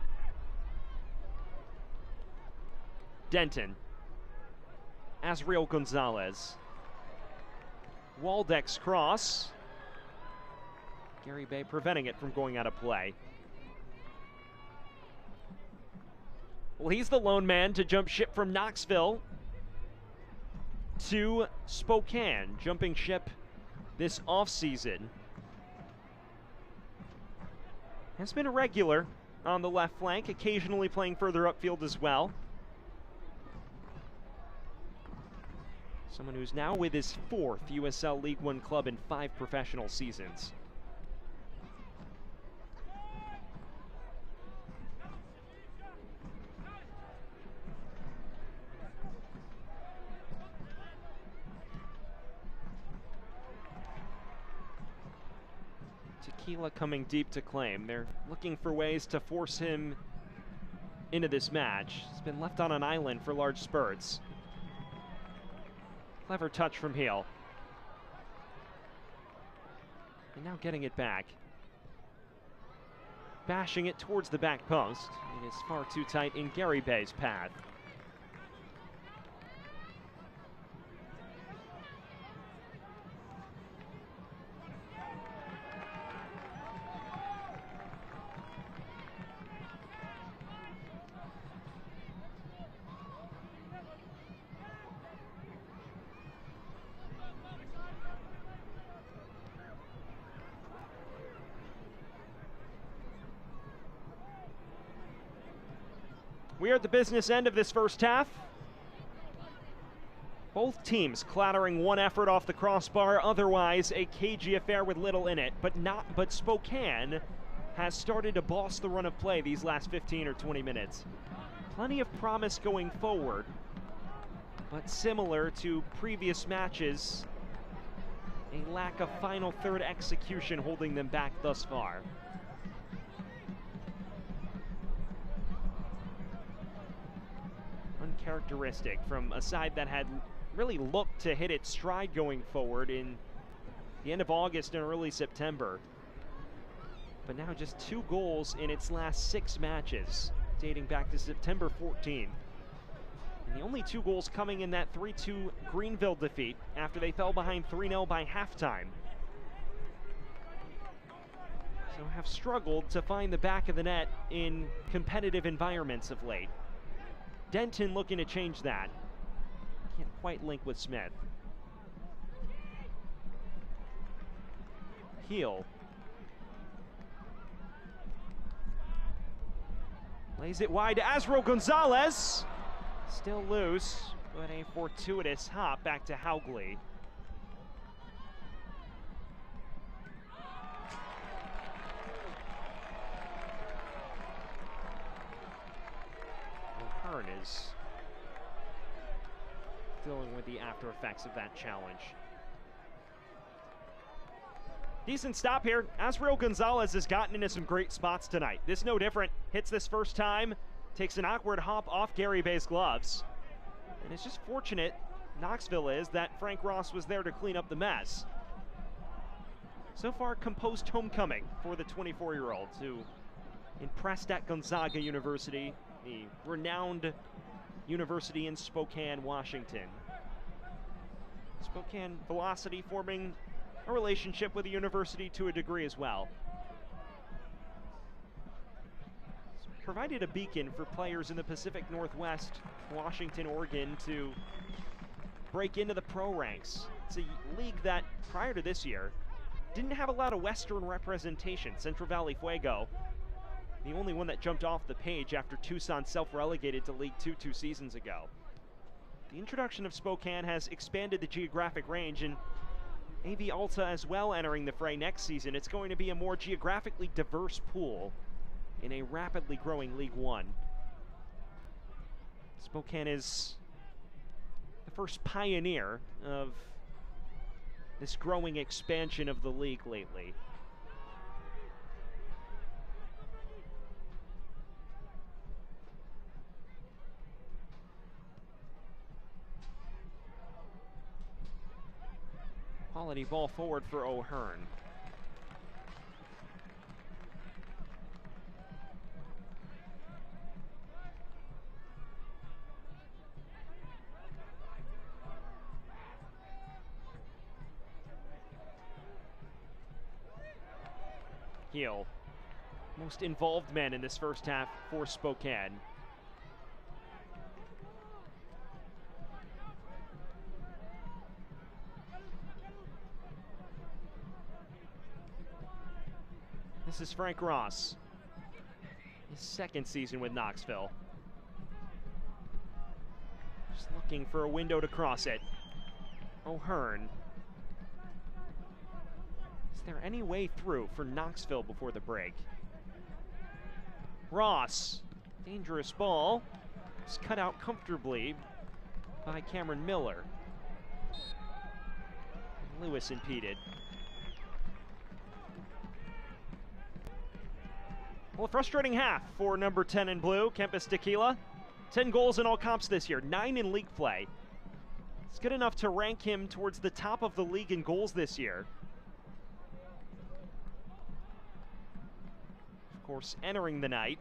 Denton. Azriel Gonzalez. Waldeck's cross. Gary Bay preventing it from going out of play. Well, he's the lone man to jump ship from Knoxville to Spokane, jumping ship this offseason. Has been a regular on the left flank, occasionally playing further upfield as well. Someone who's now with his 4th USL League One club in 5 professional seasons. Tequila coming deep to claim. They're looking for ways to force him into this match. He's been left on an island for large spurts. Clever touch from Heel. And now getting it back. Bashing it towards the back post. It is far too tight in Gary Bay's path. We are at the business end of this first half. Both teams clattering one effort off the crossbar, otherwise a cagey affair with little in it. But Spokane has started to boss the run of play these last 15 or 20 minutes. Plenty of promise going forward, but similar to previous matches, a lack of final third execution holding them back thus far. Uncharacteristic from a side that had really looked to hit its stride going forward in the end of August and early September. But now just 2 goals in its last 6 matches, dating back to September 14. And the only 2 goals coming in that 3-2 Greenville defeat after they fell behind 3-0 by halftime. So have struggled to find the back of the net in competitive environments of late. Denton looking to change that. Can't quite link with Smith. Heel. Lays it wide to Azriel Gonzalez. Still loose, but a fortuitous hop back to Haugley. Hearn is dealing with the after effects of that challenge. Decent stop here. Azriel Gonzalez has gotten into some great spots tonight. This no different. Hits this first time, takes an awkward hop off Gary Bay's gloves. And it's just fortunate, Knoxville is, that Frank Ross was there to clean up the mess. So far, composed homecoming for the 24-year-olds who impressed at Gonzaga University, the renowned university in Spokane, Washington. Spokane Velocity forming a relationship with the university to a degree as well. It's provided a beacon for players in the Pacific Northwest, Washington, Oregon to break into the pro ranks. It's a league that, prior to this year, didn't have a lot of Western representation. Central Valley Fuego, the only one that jumped off the page after Tucson self-relegated to League Two 2 seasons ago. The introduction of Spokane has expanded the geographic range, and AV Alta as well entering the fray next season. It's going to be a more geographically diverse pool in a rapidly growing League One. Spokane is the first pioneer of this growing expansion of the league lately. Quality ball forward for O'Hearn. Heel, most involved man in this first half for Spokane. This is Frank Ross, his second season with Knoxville. Just looking for a window to cross it. O'Hearn. Is there any way through for Knoxville before the break? Ross, dangerous ball. It's cut out comfortably by Cameron Miller. Lewis impeded. Well, a frustrating half for number 10 in blue, Kempis Tequila. 10 goals in all comps this year, 9 in league play. It's good enough to rank him towards the top of the league in goals this year. Of course, entering the night,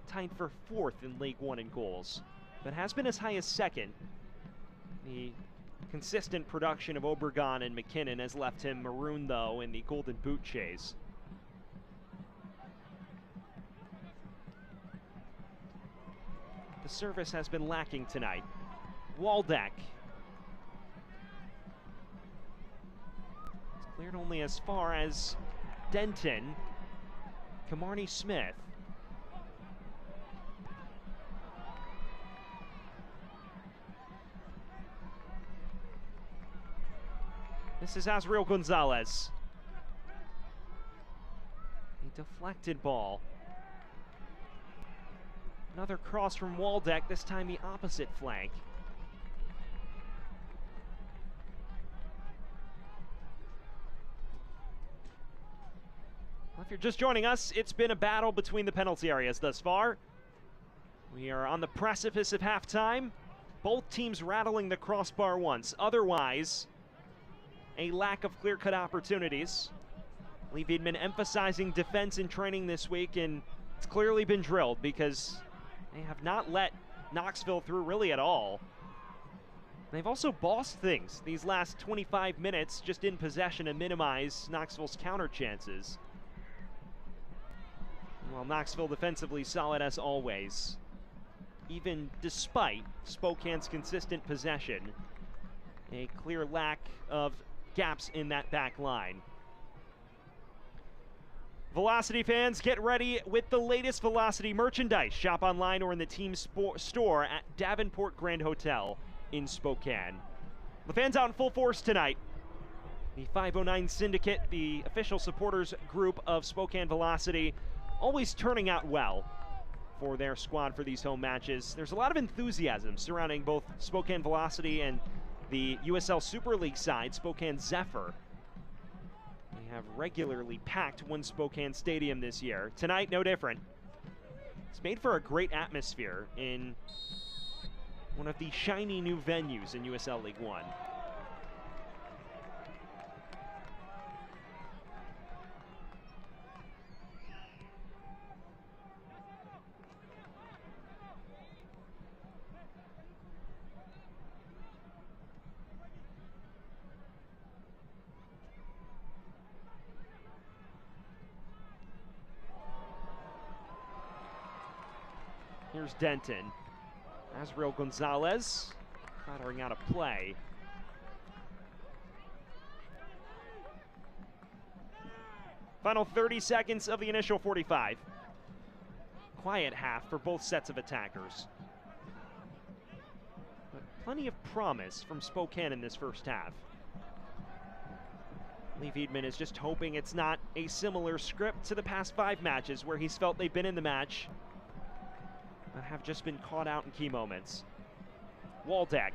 tied for 4th in League One in goals, but has been as high as 2nd. The consistent production of Obregon and McKinnon has left him marooned, though, in the Golden Boot chase. The service has been lacking tonight. Waldeck. It's cleared only as far as Denton. Camarnie Smith. This is Azriel Gonzalez. A deflected ball. Another cross from Waldeck, this time the opposite flank. Well, if you're just joining us, it's been a battle between the penalty areas thus far. We are on the precipice of halftime. Both teams rattling the crossbar once. Otherwise, a lack of clear-cut opportunities. Lee Viedman emphasizing defense in training this week, and it's clearly been drilled because they have not let Knoxville through really at all. They've also bossed things these last 25 minutes, just in possession and minimize Knoxville's counter chances. While Knoxville defensively solid as always, even despite Spokane's consistent possession, a clear lack of gaps in that back line. Velocity fans, get ready with the latest Velocity merchandise. Shop online or in the team store at Davenport Grand Hotel in Spokane. The fans out in full force tonight. The 509 Syndicate, the official supporters group of Spokane Velocity, always turning out well for their squad for these home matches. There's a lot of enthusiasm surrounding both Spokane Velocity and the USL Super League side, Spokane Zephyr. They have regularly packed One Spokane Stadium this year. Tonight, no different. It's made for a great atmosphere in one of the shiny new venues in USL League One. Here's Denton. Azriel Gonzalez clattering out of play. Final 30 seconds of the initial 45. Quiet half for both sets of attackers. But plenty of promise from Spokane in this first half. Lee Wiedemann is just hoping it's not a similar script to the past 5 matches where he's felt they've been in the match, but have just been caught out in key moments. Waldeck.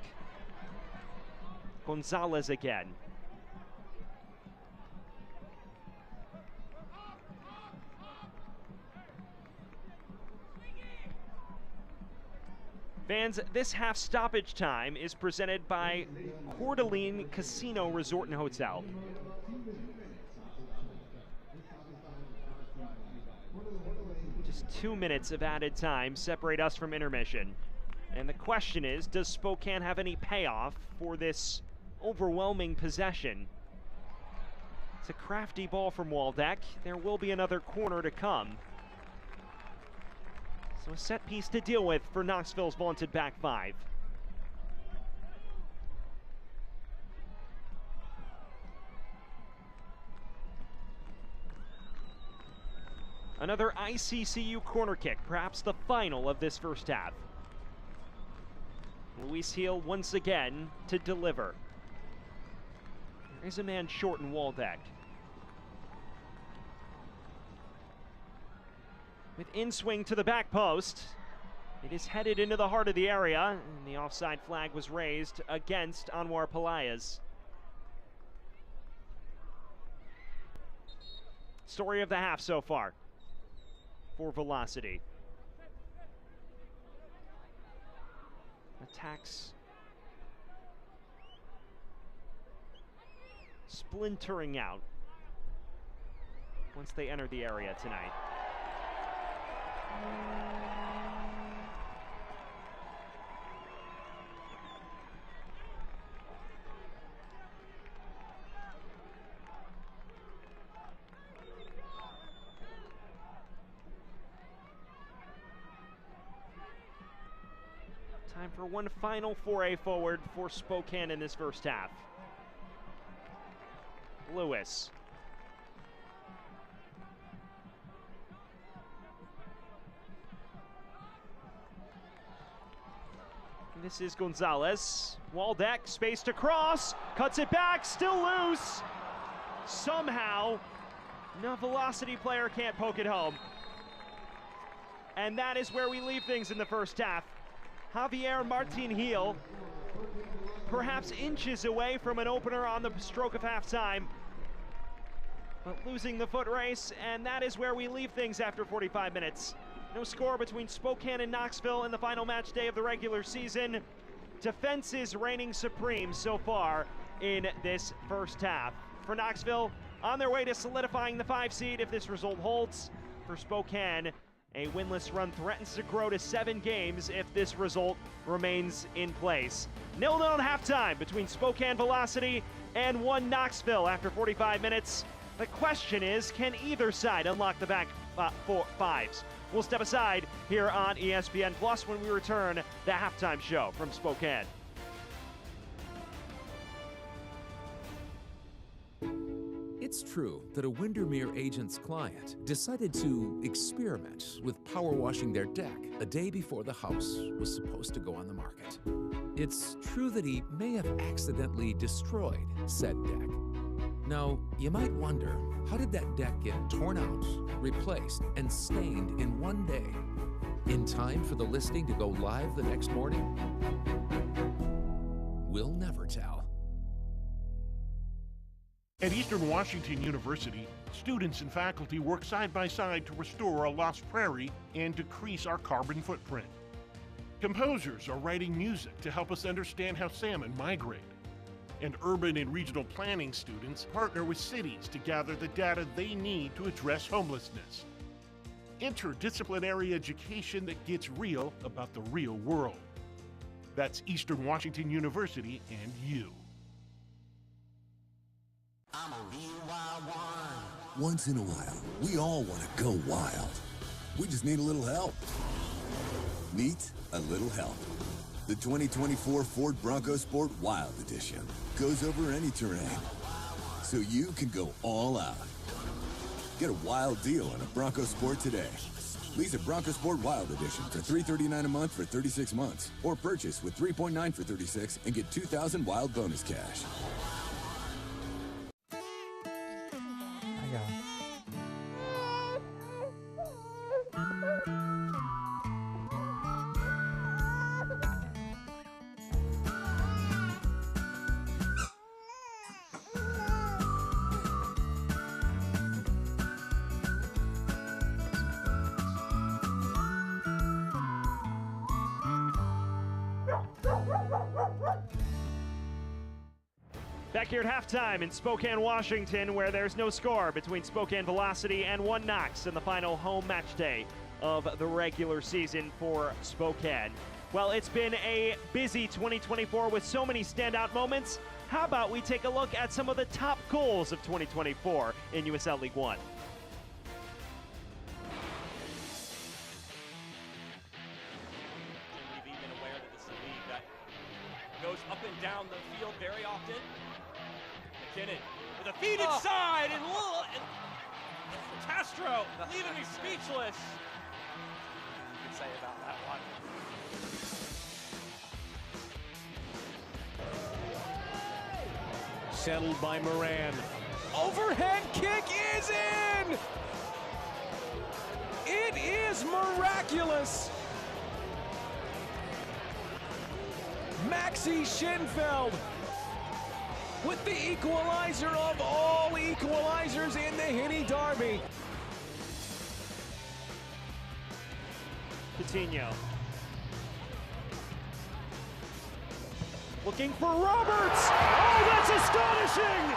Gonzalez again. Fans, this half stoppage time is presented by Coeur d'Alene Casino Resort and Hotel. Just 2 minutes of added time separate us from intermission. And the question is, does Spokane have any payoff for this overwhelming possession? It's a crafty ball from Waldeck. There will be another corner to come. So a set piece to deal with for Knoxville's vaunted back 5. Another ICCU corner kick, perhaps the final of this first half. Luis Heel once again to deliver. There is a man short in Waldeck. With in-swing to the back post. It is headed into the heart of the area, and the offside flag was raised against Anwar Pelayas. Story of the half so far for Velocity. Attacks splintering out once they enter the area tonight. Time for one final foray forward for Spokane in this first half. Lewis. This is Gonzalez. Waldeck, space to cross, cuts it back, still loose. Somehow, no Velocity player can't poke it home. And that is where we leave things in the first half. Javier Martin Heel, perhaps inches away from an opener on the stroke of halftime, but losing the foot race, and that is where we leave things after 45 minutes. No score between Spokane and Knoxville in the final match day of the regular season. Defense is reigning supreme so far in this first half. For Knoxville, on their way to solidifying the 5 seed if this result holds. For Spokane, a winless run threatens to grow to 7 games if this result remains in place. 0-0 at halftime between Spokane Velocity and 1 Knoxville after 45 minutes. The question is, can either side unlock the back 5s? We'll step aside here on ESPN Plus when we return the halftime show from Spokane. It's true that a Windermere agent's client decided to experiment with power washing their deck a day before the house was supposed to go on the market. It's true that he may have accidentally destroyed said deck. Now, you might wonder, how did that deck get torn out, replaced, and stained in one day, in time for the listing to go live the next morning? We'll never tell. At Eastern Washington University, students and faculty work side by side to restore a lost prairie and decrease our carbon footprint. Composers are writing music to help us understand how salmon migrate. And urban and regional planning students partner with cities to gather the data they need to address homelessness. Interdisciplinary education that gets real about the real world. That's Eastern Washington University and you. I'm a real wild one. Once in a while, we all want to go wild. We just need a little help. Meet a little help. The 2024 Ford Bronco Sport Wild Edition goes over any terrain, so you can go all out. Get a wild deal on a Bronco Sport today. Lease a Bronco Sport Wild Edition for $339 a month for 36 months, or purchase with $3.9 for 36 and get $2,000 wild bonus cash. Back here at halftime in Spokane, Washington, where there's no score between Spokane Velocity and One Knox in the final home match day of the regular season for Spokane. Well, it's been a busy 2024 with so many standout moments. How about we take a look at some of the top goals of 2024 in USL League One? We've been aware that this is a league that goes up and down the field very often. McKinnon with a feed inside, and Castro leaving me speechless. You can say about that one. Settled by Moran. Overhead kick is in! It is miraculous! Maxi Schinfeld with the equalizer of all equalizers in the Henny Derby. Coutinho. Looking for Roberts! Oh, that's astonishing!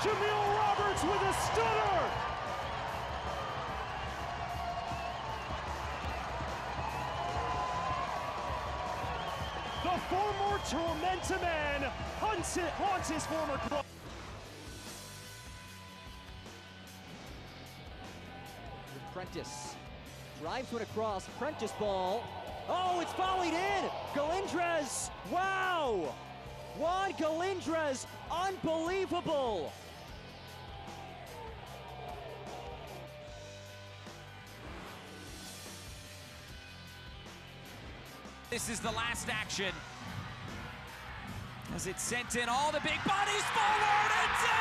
Jamil Roberts with a stunner! The former Tormenta man haunts his former club. Prentice drives one across. Prentice ball. Oh, it's volleyed in. Galindres. Wow. Juan Galindres. Unbelievable. This is the last action. As it's sent in, all the big bodies forward, it's in!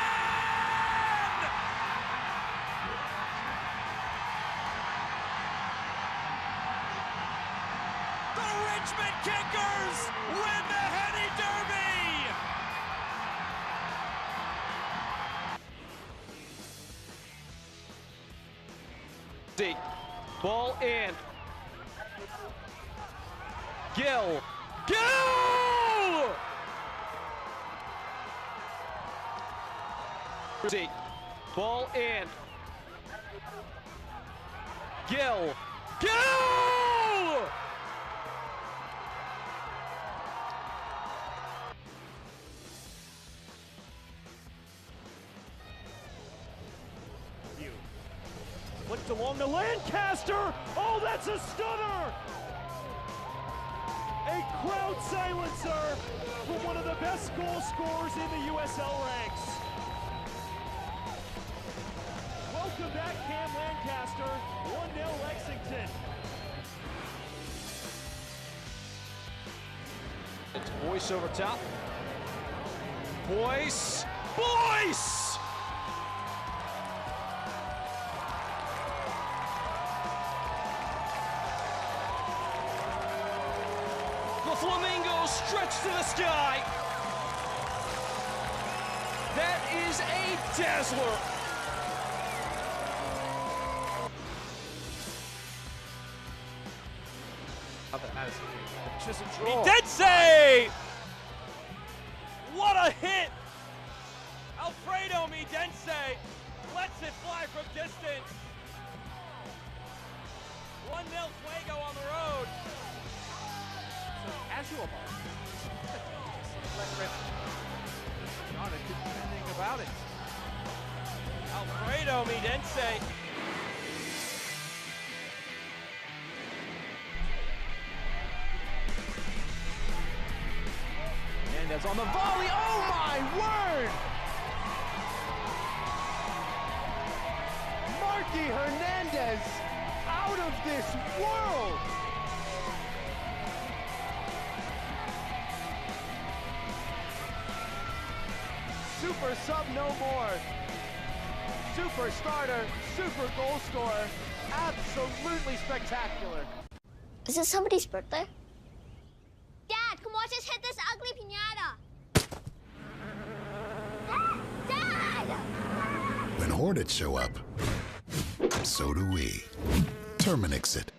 The Richmond Kickers win the Henny Derby! Ball in. Gill. Gill! Ball in. Gill. Gill! Flipped along to Lancaster. Oh, that's a stunner! A crowd silencer from one of the best goal scorers in the USL ranks. Welcome back, Cam Lancaster. 1-0 Lexington. It's Boyce over top. Boyce! Boyce! The Flamingos stretch to the sky. That is a dazzler. Just a draw. Midense! What a hit! Alfredo Midense lets it fly from distance. 1-0 Fuego on the road. Casual ball. Not a good thing about it. Alfredo Midense. Hernandez on the volley. Oh my word! Marky Hernandez out of this world! Super sub no more. Super starter, super goal scorer. Absolutely spectacular. Is it somebody's birthday? Dad, come watch us hit this ugly piñata. Dad! When Hornets show up, so do we. Terminix it.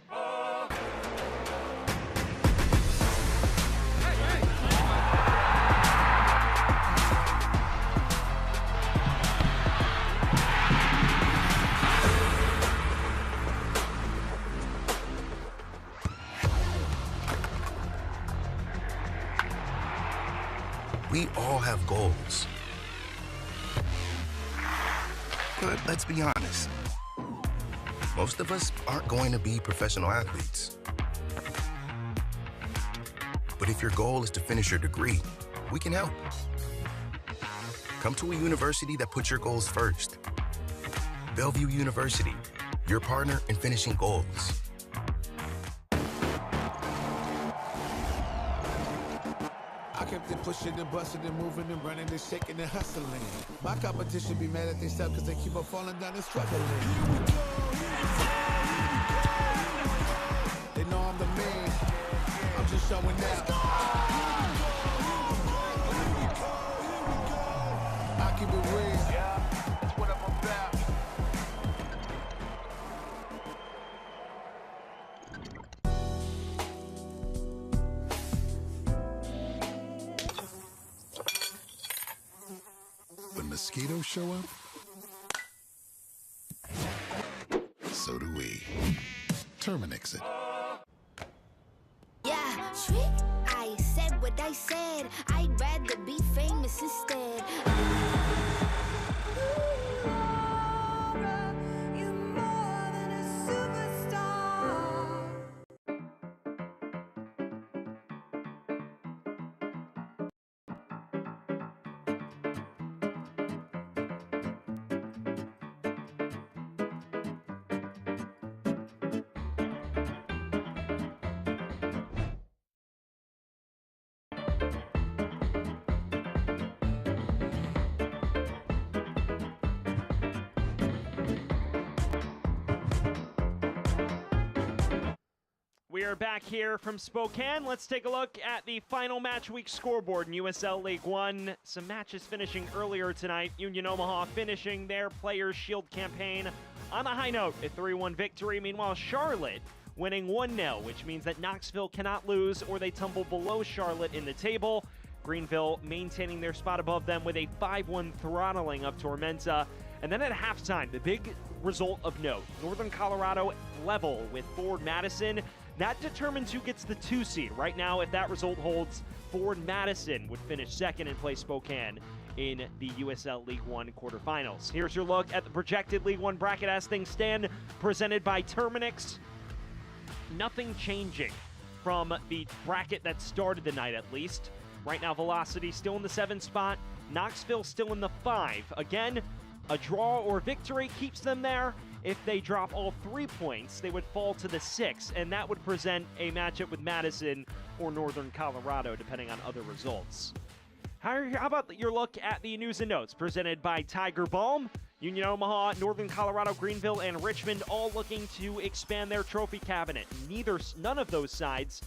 We all have goals. But let's be honest. Most of us aren't going to be professional athletes. But if your goal is to finish your degree, we can help. Come to a university that puts your goals first. Bellevue University, your partner in finishing goals. I kept it pushing and busting and moving and running and shaking and hustling. My competition be mad at themselves because they keep on falling down and struggling. They know I'm the man. I'm just showing out. I keep it real. Yeah, that's what I'm about. When mosquitoes show up, so do we. Terminix it. Yeah, trick. I said what I said. I'd rather be famous instead. We are back here from Spokane. Let's take a look at the final match week scoreboard in USL League One. Some matches finishing earlier tonight. Union Omaha finishing their Players' Shield campaign on a high note, a 3-1 victory. Meanwhile, Charlotte winning 1-0, which means that Knoxville cannot lose or they tumble below Charlotte in the table. Greenville maintaining their spot above them with a 5-1 throttling of Tormenta. And then at halftime, the big result of note, Northern Colorado level with Ford Madison. That determines who gets the 2 seed. Right now, if that result holds, Ford Madison would finish second and play Spokane in the USL League One quarterfinals. Here's your look at the projected League One bracket as things stand, presented by Terminix. Nothing changing from the bracket that started the night, at least. Right now, Velocity still in the 7th spot. Knoxville still in the 5. Again, a draw or victory keeps them there. If they drop all 3 points, they would fall to the 6, and that would present a matchup with Madison or Northern Colorado, depending on other results. How about your look at the news and notes presented by Tiger Balm? Union Omaha, Northern Colorado, Greenville, and Richmond all looking to expand their trophy cabinet. None of those sides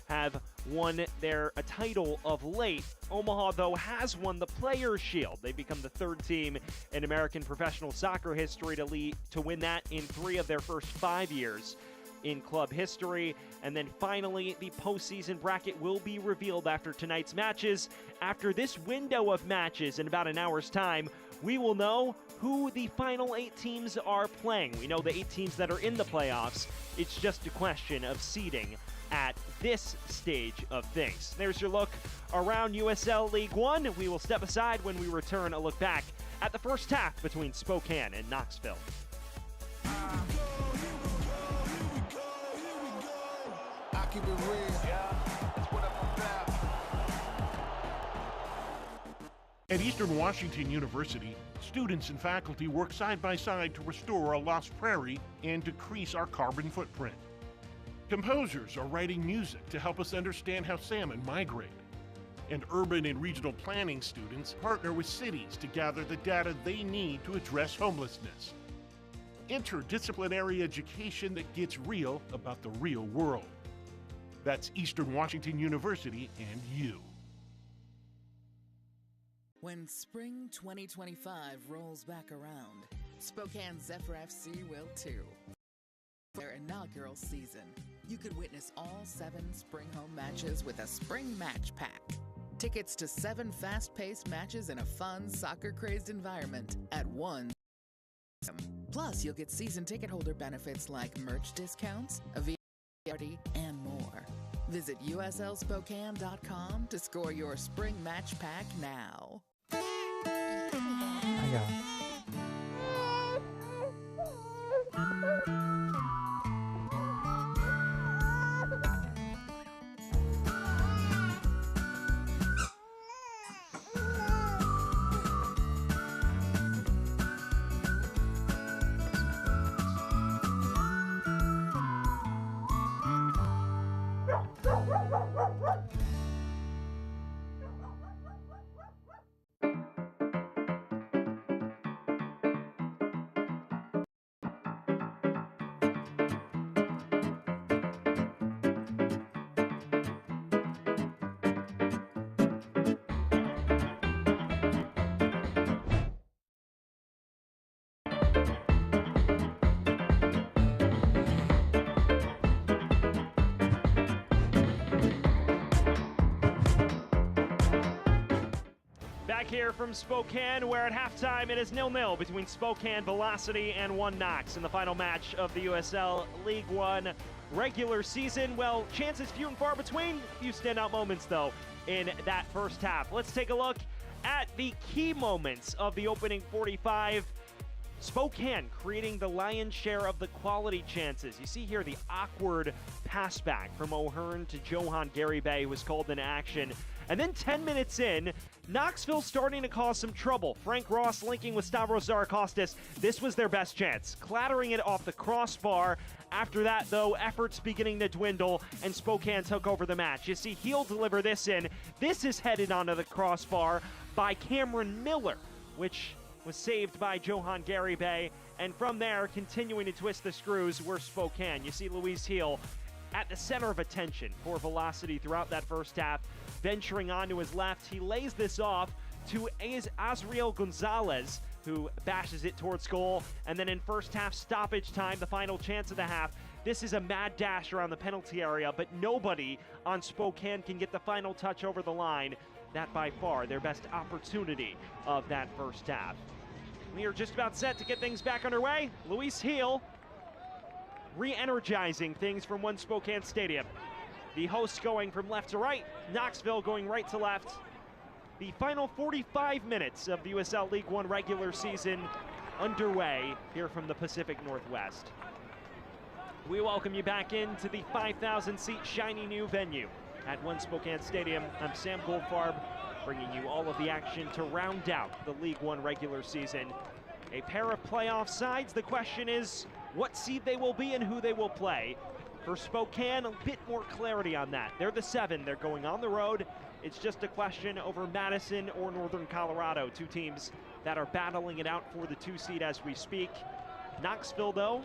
have won a title of late. Omaha, though, has won the Players' Shield. They become the 3rd team in American professional soccer history to win that in 3 of their first 5 years in club history. And then finally, the postseason bracket will be revealed after tonight's matches. After this window of matches in about an hour's time, we will know who the final 8 teams are playing. We know the 8 teams that are in the playoffs. It's just a question of seeding at this stage of things. There's your look around USL League One. We will step aside when we return, a look back at the first half between Spokane and Knoxville. I keep it real. Yeah, that's what I'm about. At Eastern Washington University, students and faculty work side by side to restore a lost prairie and decrease our carbon footprint. Composers are writing music to help us understand how salmon migrate. And urban and regional planning students partner with cities to gather the data they need to address homelessness. Interdisciplinary education that gets real about the real world. That's Eastern Washington University and you. When spring 2025 rolls back around, Spokane Zephyr FC will too. Their inaugural season, you could witness all 7 spring home matches with a spring match pack. Tickets to 7 fast-paced matches in a fun, soccer-crazed environment at one. Plus, you'll get season ticket holder benefits like merch discounts, a VIP party, and more. Visit uslspokane.com to score your spring match pack now. I got it. Back here from Spokane, where at halftime it is 0-0 between Spokane Velocity and One Knox in the final match of the USL League One regular season. Well, chances few and far between. A few standout moments, though, in that first half. Let's take a look at the key moments of the opening 45. Spokane creating the lion's share of the quality chances. You see here the awkward pass back from O'Hearn to Johan Garibay, who was called into action. And then 10 minutes in, Knoxville starting to cause some trouble. Frank Ross linking with Stavros Zarakostas. This was their best chance, clattering it off the crossbar. After that, though, efforts beginning to dwindle, and Spokane took over the match. You see Heel deliver this in. This is headed onto the crossbar by Cameron Miller, which was saved by Johan Garibay. And from there, continuing to twist the screws, were Spokane. You see Luis Heel at the center of attention for Velocity throughout that first half. Venturing onto his left, he lays this off to Azriel Gonzalez, who bashes it towards goal. And then in first half stoppage time, the final chance of the half, this is a mad dash around the penalty area, but nobody on Spokane can get the final touch over the line. That by far their best opportunity of that first half. We are just about set to get things back underway. Luis Heel re-energizing things from One Spokane Stadium. The hosts going from left to right, Knoxville going right to left. The final 45 minutes of the USL League One regular season underway here from the Pacific Northwest. We welcome you back into the 5,000-seat shiny new venue at One Spokane Stadium. I'm Sam Goldfarb, bringing you all of the action to round out the League One regular season. A pair of playoff sides. The question is what seed they will be and who they will play. For Spokane, a bit more clarity on that. They're the 7. They're going on the road. It's just a question over Madison or Northern Colorado, 2 teams that are battling it out for the 2 seed as we speak. Knoxville, though,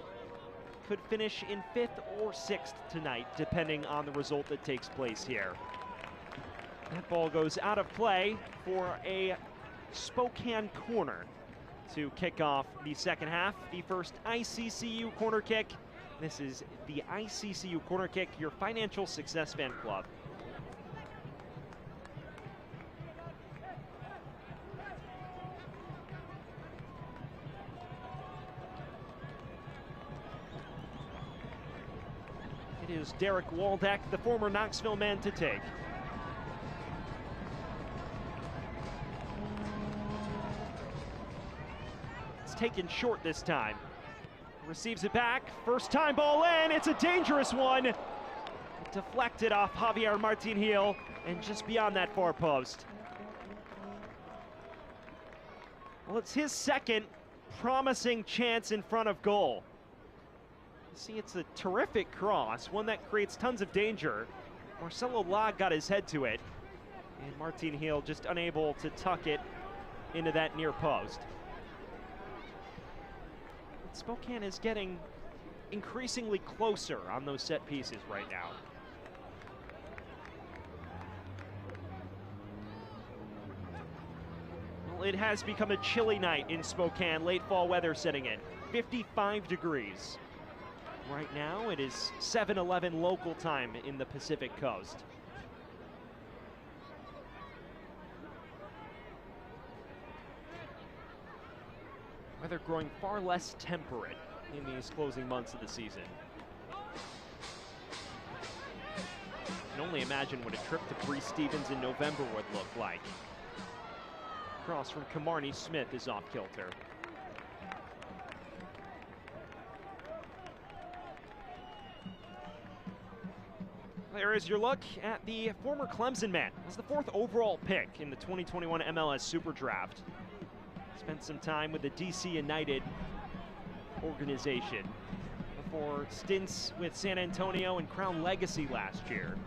could finish in 5th or 6th tonight, depending on the result that takes place here. That ball goes out of play for a Spokane corner to kick off the second half. The first ICCU corner kick. This is the ICCU corner kick, your financial success fan club. It is Derek Waldeck, the former Knoxville man, to take. It's taken short this time. Receives it back, first time ball in, it's a dangerous one. Deflected off Javier Martin Heel and just beyond that far post. Well, it's his second promising chance in front of goal. See, it's a terrific cross, one that creates tons of danger. Marcelo Log got his head to it, and Martin Heel just unable to tuck it into that near post. But Spokane is getting increasingly closer on those set pieces right now. Well, it has become a chilly night in Spokane, late fall weather setting in, 55 degrees. Right now it is 7:11 local time in the Pacific Coast. Weather growing far less temperate in these closing months of the season. You can only imagine what a trip to Bree Stevens in November would look like. Cross from Kamarni Smith is off kilter. There is your look at the former Clemson man. That's the 4th overall pick in the 2021 MLS Super Draft. Spent some time with the DC United organization before stints with San Antonio and Crown Legacy last year.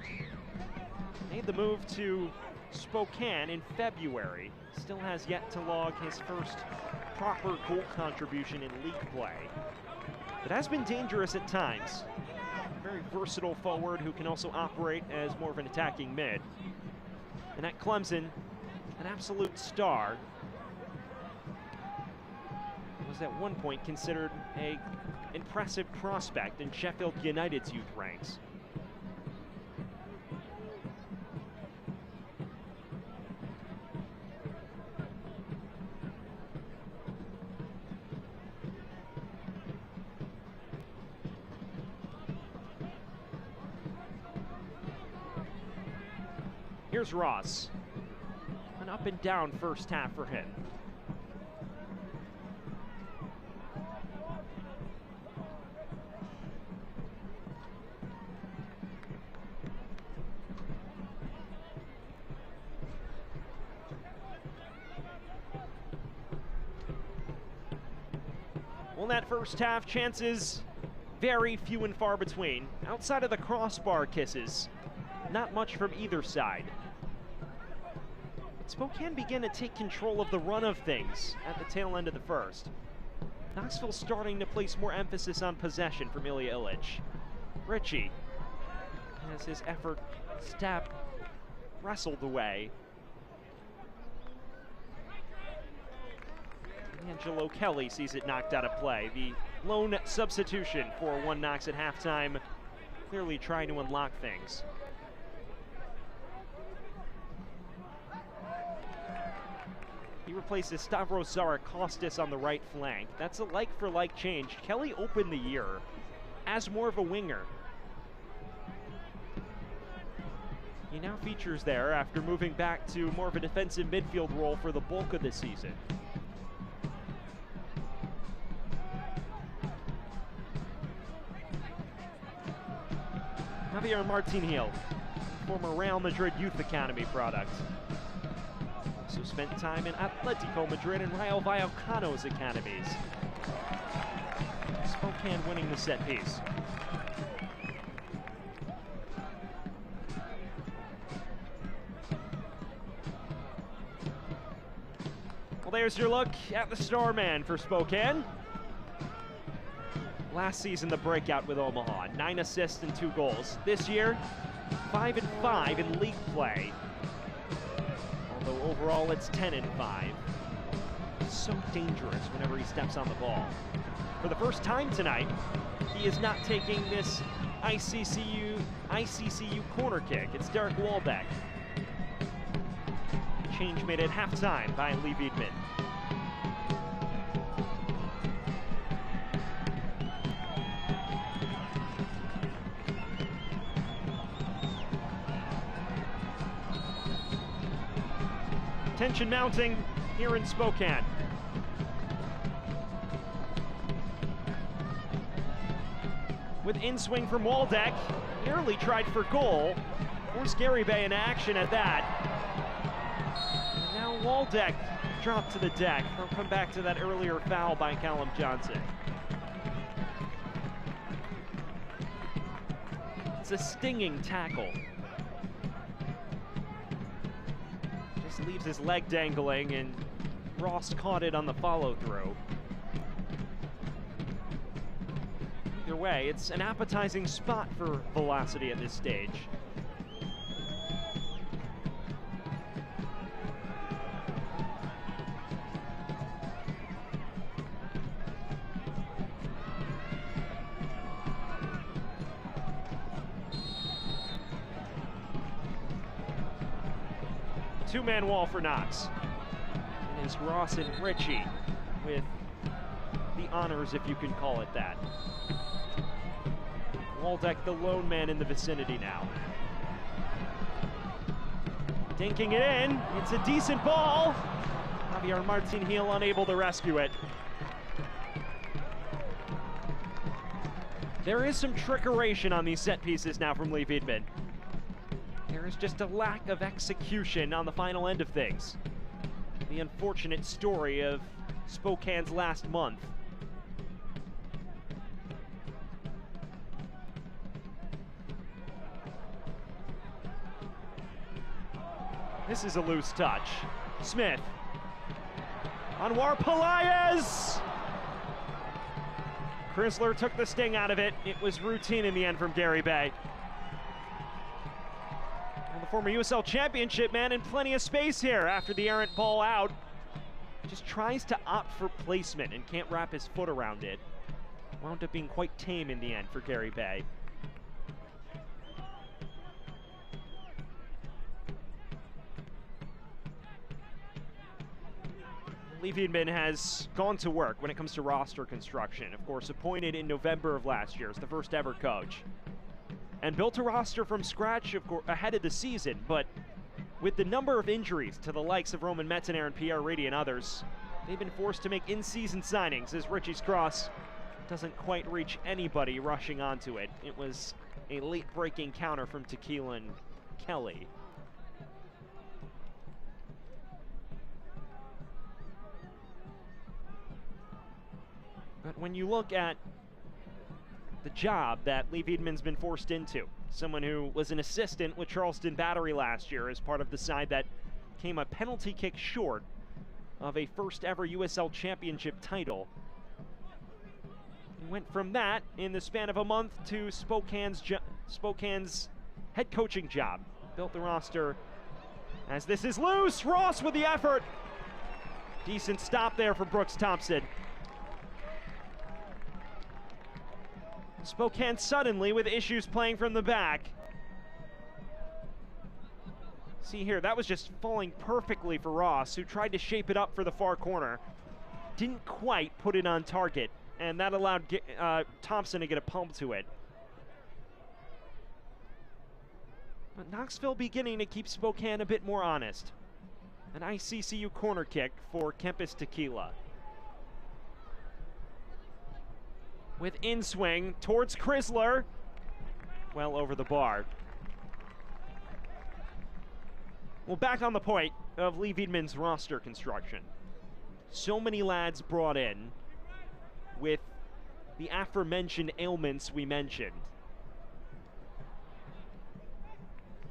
Made the move to Spokane in February. Still has yet to log his first proper goal contribution in league play. But has been dangerous at times. Very versatile forward who can also operate as more of an attacking mid. And at Clemson, an absolute star. Was at one point considered an impressive prospect in Sheffield United's youth ranks. Here's Ross. An up and down first half for him. Well, in that first half, chances very few and far between. Outside of the crossbar kisses, not much from either side. But Spokane began to take control of the run of things at the tail end of the first. Knoxville starting to place more emphasis on possession from Ilya Illich. Ritchie has his effort wrestled away. Angelo Kelly sees it knocked out of play. The lone substitution for One Knox at halftime, clearly trying to unlock things. He replaces Stavros Zarakostis on the right flank. That's a like-for-like change. Kelly opened the year as more of a winger. He now features there after moving back to more of a defensive midfield role for the bulk of the season. Javier Martin Heel, former Real Madrid Youth Academy product. Also spent time in Atletico Madrid and Rayo Vallecano's academies. Spokane winning the set piece. Well, there's your look at the star man for Spokane. Last season, the breakout with Omaha, 9 assists and 2 goals. This year, 5 and 5 in league play. Although overall, it's 10 and 5. So dangerous whenever he steps on the ball. For the first time tonight, he is not taking this ICCU corner kick. It's Derek Walbeck. Change made at halftime by Lee Wiedman. Tension mounting here in Spokane. With in-swing from Waldeck, nearly tried for goal. Forced Gary Bay in action at that. And now Waldeck drop to the deck. They'll come back to that earlier foul by Callum Johnson. It's a stinging tackle. Just leaves his leg dangling, and Ross caught it on the follow-through. Either way, it's an appetizing spot for velocity at this stage. Two-man wall for Knox. And it's Ross and Richie with the honors, if you can call it that. Waldeck, the lone man in the vicinity now. Dinking it in. It's a decent ball. Javier Martin-Gil unable to rescue it. There is some trickeration on these set pieces now from Lee Wiedmann. There is just a lack of execution on the final end of things. The unfortunate story of Spokane's last month. This is a loose touch. Smith. Anwar Pelaez! Chrysler took the sting out of it. It was routine in the end from Gary Bay. The former USL Championship man in plenty of space here after the errant ball out. Just tries to opt for placement and can't wrap his foot around it. Wound up being quite tame in the end for Gary Bay. Lee Wiedmann has gone to work when it comes to roster construction. Of course, appointed in November of last year as the first ever coach. And built a roster from scratch ahead of the season, but with the number of injuries to the likes of Roman Metzener and Pierre Reedy and others, they've been forced to make in-season signings as Richie's cross doesn't quite reach anybody rushing onto it. It was a late-breaking counter from Tequila and Kelly. But when you look at the job that Lee Wiedmann's been forced into, someone who was an assistant with Charleston Battery last year as part of the side that came a penalty kick short of a first ever USL Championship title. He went from that in the span of a month to Spokane's head coaching job. Built the roster as this is loose. Ross with the effort. Decent stop there for Brooks Thompson. Spokane suddenly with issues playing from the back. See here, that was just falling perfectly for Ross, who tried to shape it up for the far corner. Didn't quite put it on target, and that allowed Thompson to get a pump to it. But Knoxville beginning to keep Spokane a bit more honest. An ICCU corner kick for Kempis Tequila. With in-swing towards Chrysler. Well over the bar. Well, back on the point of Lee Wiedmann's roster construction. So many lads brought in with the aforementioned ailments we mentioned.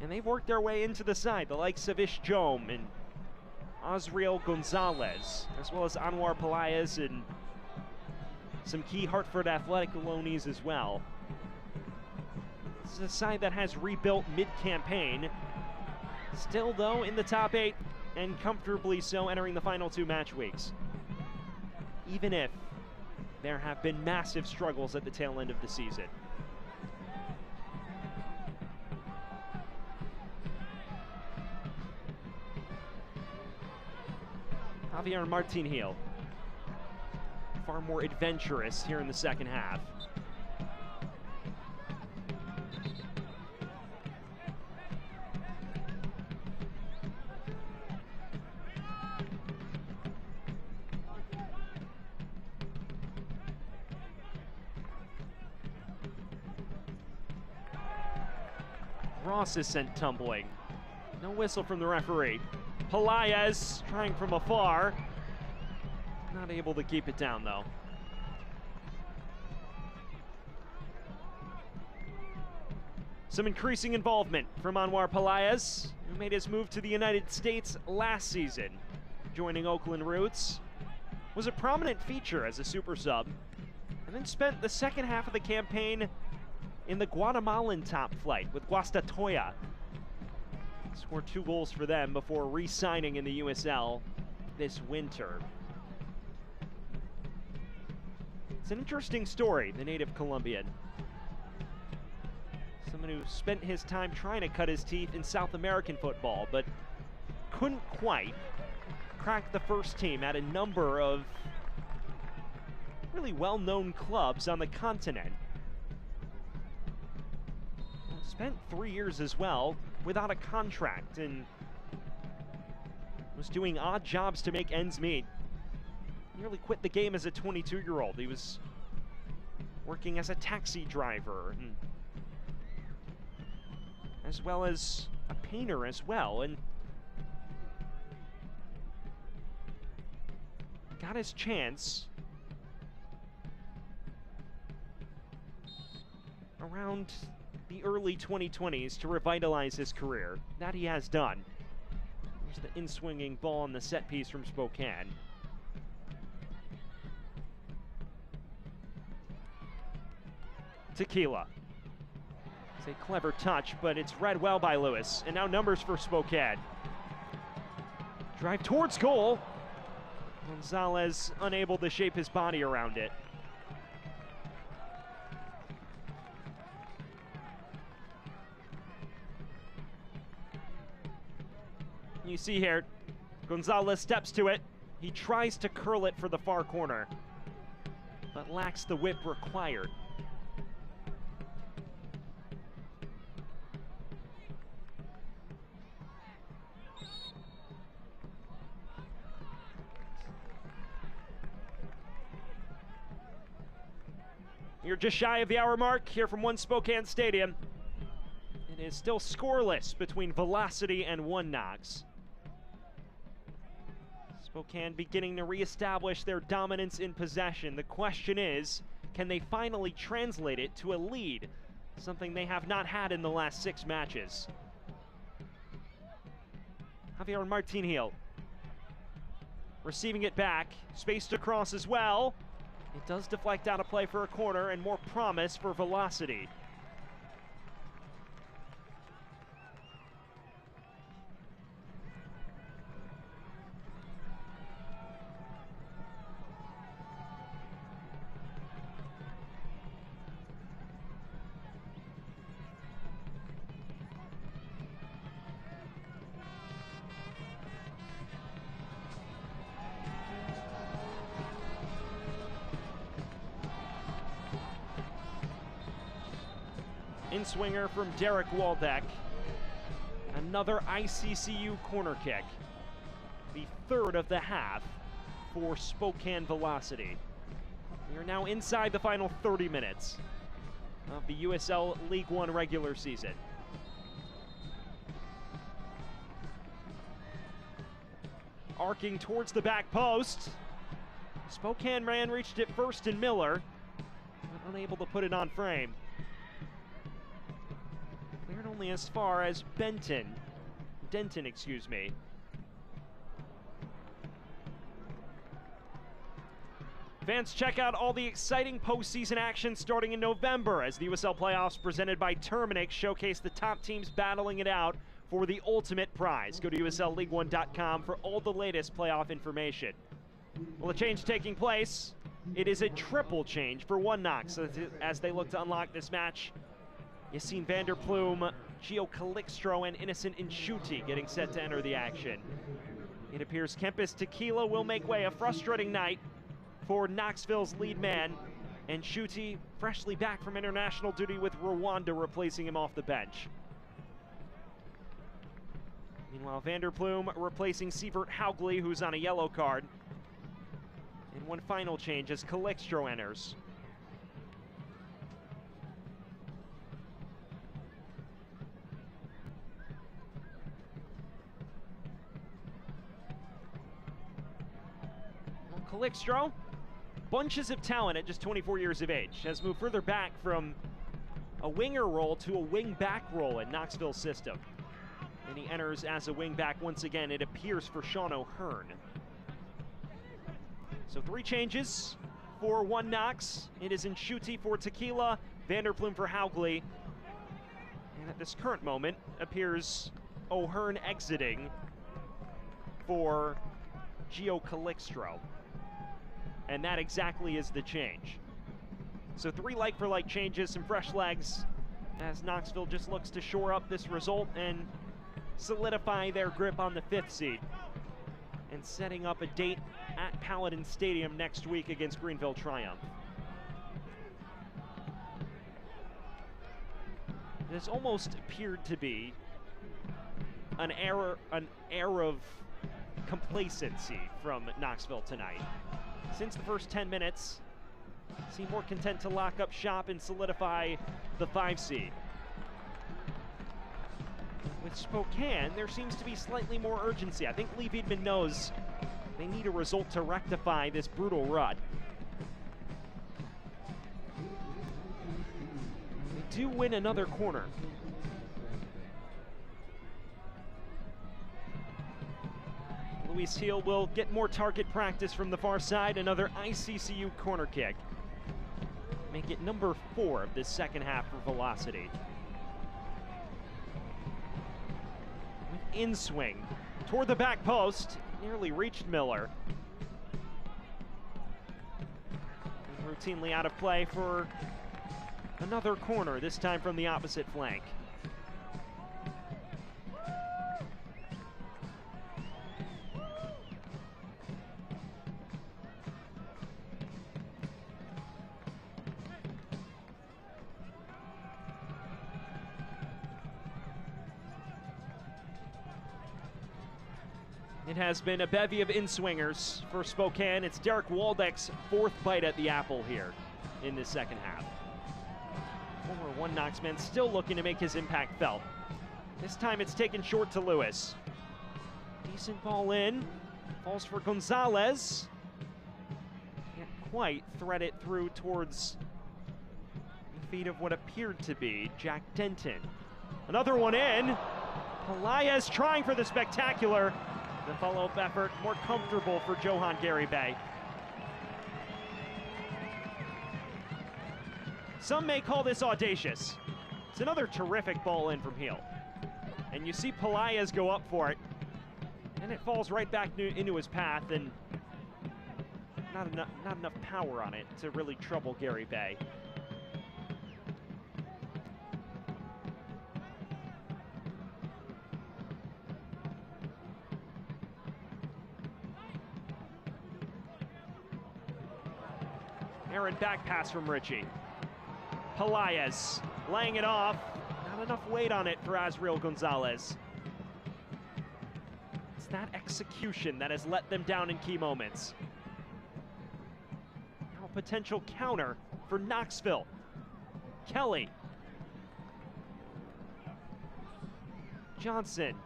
And they've worked their way into the side, the likes of Ish Jome and Osriel Gonzalez, as well as Anwar Pelaez and some key Hartford Athletic loanees as well. This is a side that has rebuilt mid-campaign. Still, though, in the top 8, and comfortably so entering the final 2 match weeks. Even if there have been massive struggles at the tail end of the season. Javier Martin-Gil. Far more adventurous here in the second half. Ross is sent tumbling. No whistle from the referee. Pelaez trying from afar. Not able to keep it down, though. Some increasing involvement from Anwar Pelaez, who made his move to the United States last season. Joining Oakland Roots, was a prominent feature as a super sub, and then spent the second half of the campaign in the Guatemalan top flight with Guastatoya. Scored 2 goals for them before re-signing in the USL this winter. It's an interesting story, the native Colombian. Someone who spent his time trying to cut his teeth in South American football, but couldn't quite crack the first team at a number of really well-known clubs on the continent. Spent 3 years as well without a contract and was doing odd jobs to make ends meet. Nearly quit the game as a 22-year-old. He was working as a taxi driver and as well as a painter as well, and got his chance around the early 2020s to revitalize his career. That he has done. There's the in-swinging ball on the set piece from Spokane. Tequila. It's a clever touch, but it's read well by Lewis. And now numbers for Spokane. Drive towards goal. Gonzalez unable to shape his body around it. You see here, Gonzalez steps to it. He tries to curl it for the far corner, but lacks the whip required. You're just shy of the hour mark here from One Spokane Stadium. It is still scoreless between Velocity and One Knox. Spokane beginning to reestablish their dominance in possession. The question is, can they finally translate it to a lead? Something they have not had in the last 6 matches. Javier Martinhill receiving it back, spaced across as well. It does deflect out of play for a corner and more promise for Velocity. In-swinger from Derek Waldeck. Another ICCU corner kick. The 3rd of the half for Spokane Velocity. We are now inside the final 30 minutes of the USL League One regular season. Arcing towards the back post. Spokane man reached it first in Miller, but unable to put it on frame. Cleared only as far as Denton, excuse me. Fans, check out all the exciting postseason action starting in November as the USL playoffs presented by Terminix showcase the top teams battling it out for the ultimate prize. Go to USLLeague1.com for all the latest playoff information. Well, a change taking place. It is a triple change for One Knox as they look to unlock this match. Yassine Vanderplume, Gio Calixtro, and Innocent Inshuti getting set to enter the action. It appears Kempis Tequila will make way. A frustrating night for Knoxville's lead man, and Shuti freshly back from international duty with Rwanda replacing him off the bench. Meanwhile, Vanderplume replacing Sievert Haugley, who's on a yellow card. And one final change as Calixtro enters. Calixtro, bunches of talent at just 24 years of age, has moved further back from a winger role to a wing-back role in Knoxville's system. And he enters as a wing-back once again, it appears, for Sean O'Hearn. So 3 changes for 1 Knox. It is Nshuti for Tequila, Vanderploom for Haugley. And at this current moment, appears O'Hearn exiting for Gio Calixtro. And that exactly is the change. So 3 like-for-like changes, some fresh legs, as Knoxville just looks to shore up this result and solidify their grip on the 5th seed. And setting up a date at Paladin Stadium next week against Greenville Triumph. It has almost appeared to be an air of complacency from Knoxville tonight. Since the first 10 minutes, seem more content to lock up shop and solidify the 5 seed. With Spokane, there seems to be slightly more urgency. I think Lee Wiedemann knows they need a result to rectify this brutal rut. They do win another corner. Luis Heel will get more target practice from the far side. Another ICCU corner kick. Make it number 4 of this second half for Velocity. With in-swing toward the back post, nearly reached Miller. And routinely out of play for another corner, this time from the opposite flank. It has been a bevy of in-swingers for Spokane. It's Derek Waldeck's 4th bite at the apple here in this second half. Former 1 Knox man still looking to make his impact felt. This time it's taken short to Lewis. Decent ball in. Falls for Gonzalez. Can't quite thread it through towards the feet of what appeared to be Jack Denton. Another one in. Pelaez trying for the spectacular. The follow-up effort more comfortable for Johan Garibay. Some may call this audacious. It's another terrific ball in from Heel. And you see Pelaez go up for it. And it falls right back into his path, and not enough power on it to really trouble Garibay. Errant back pass from Richie. Pelaez laying it off. Not enough weight on it for Azriel Gonzalez. It's that execution that has let them down in key moments. Now a potential counter for Knoxville. Kelly. Johnson.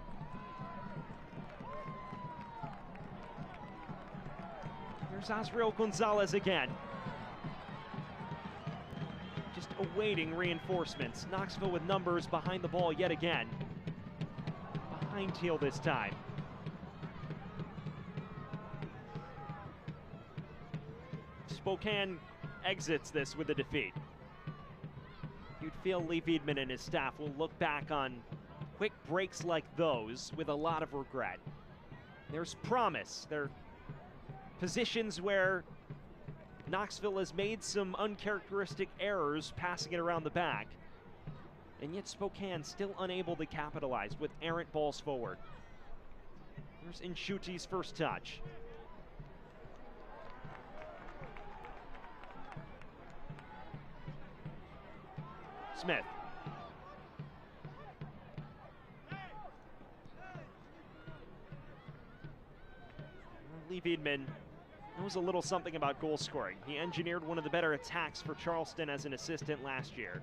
Here's Azriel Gonzalez again. Awaiting reinforcements. Knoxville with numbers behind the ball yet again. Behind Heel this time. Spokane exits this with a defeat. You'd feel Lee Wiedemann and his staff will look back on quick breaks like those with a lot of regret. There's promise. There are positions where Knoxville has made some uncharacteristic errors passing it around the back, and yet Spokane still unable to capitalize with errant balls forward. Here's Nshuti's first touch. Smith. Lee Wiedemann knows a little something about goal scoring. He engineered one of the better attacks for Charleston as an assistant last year.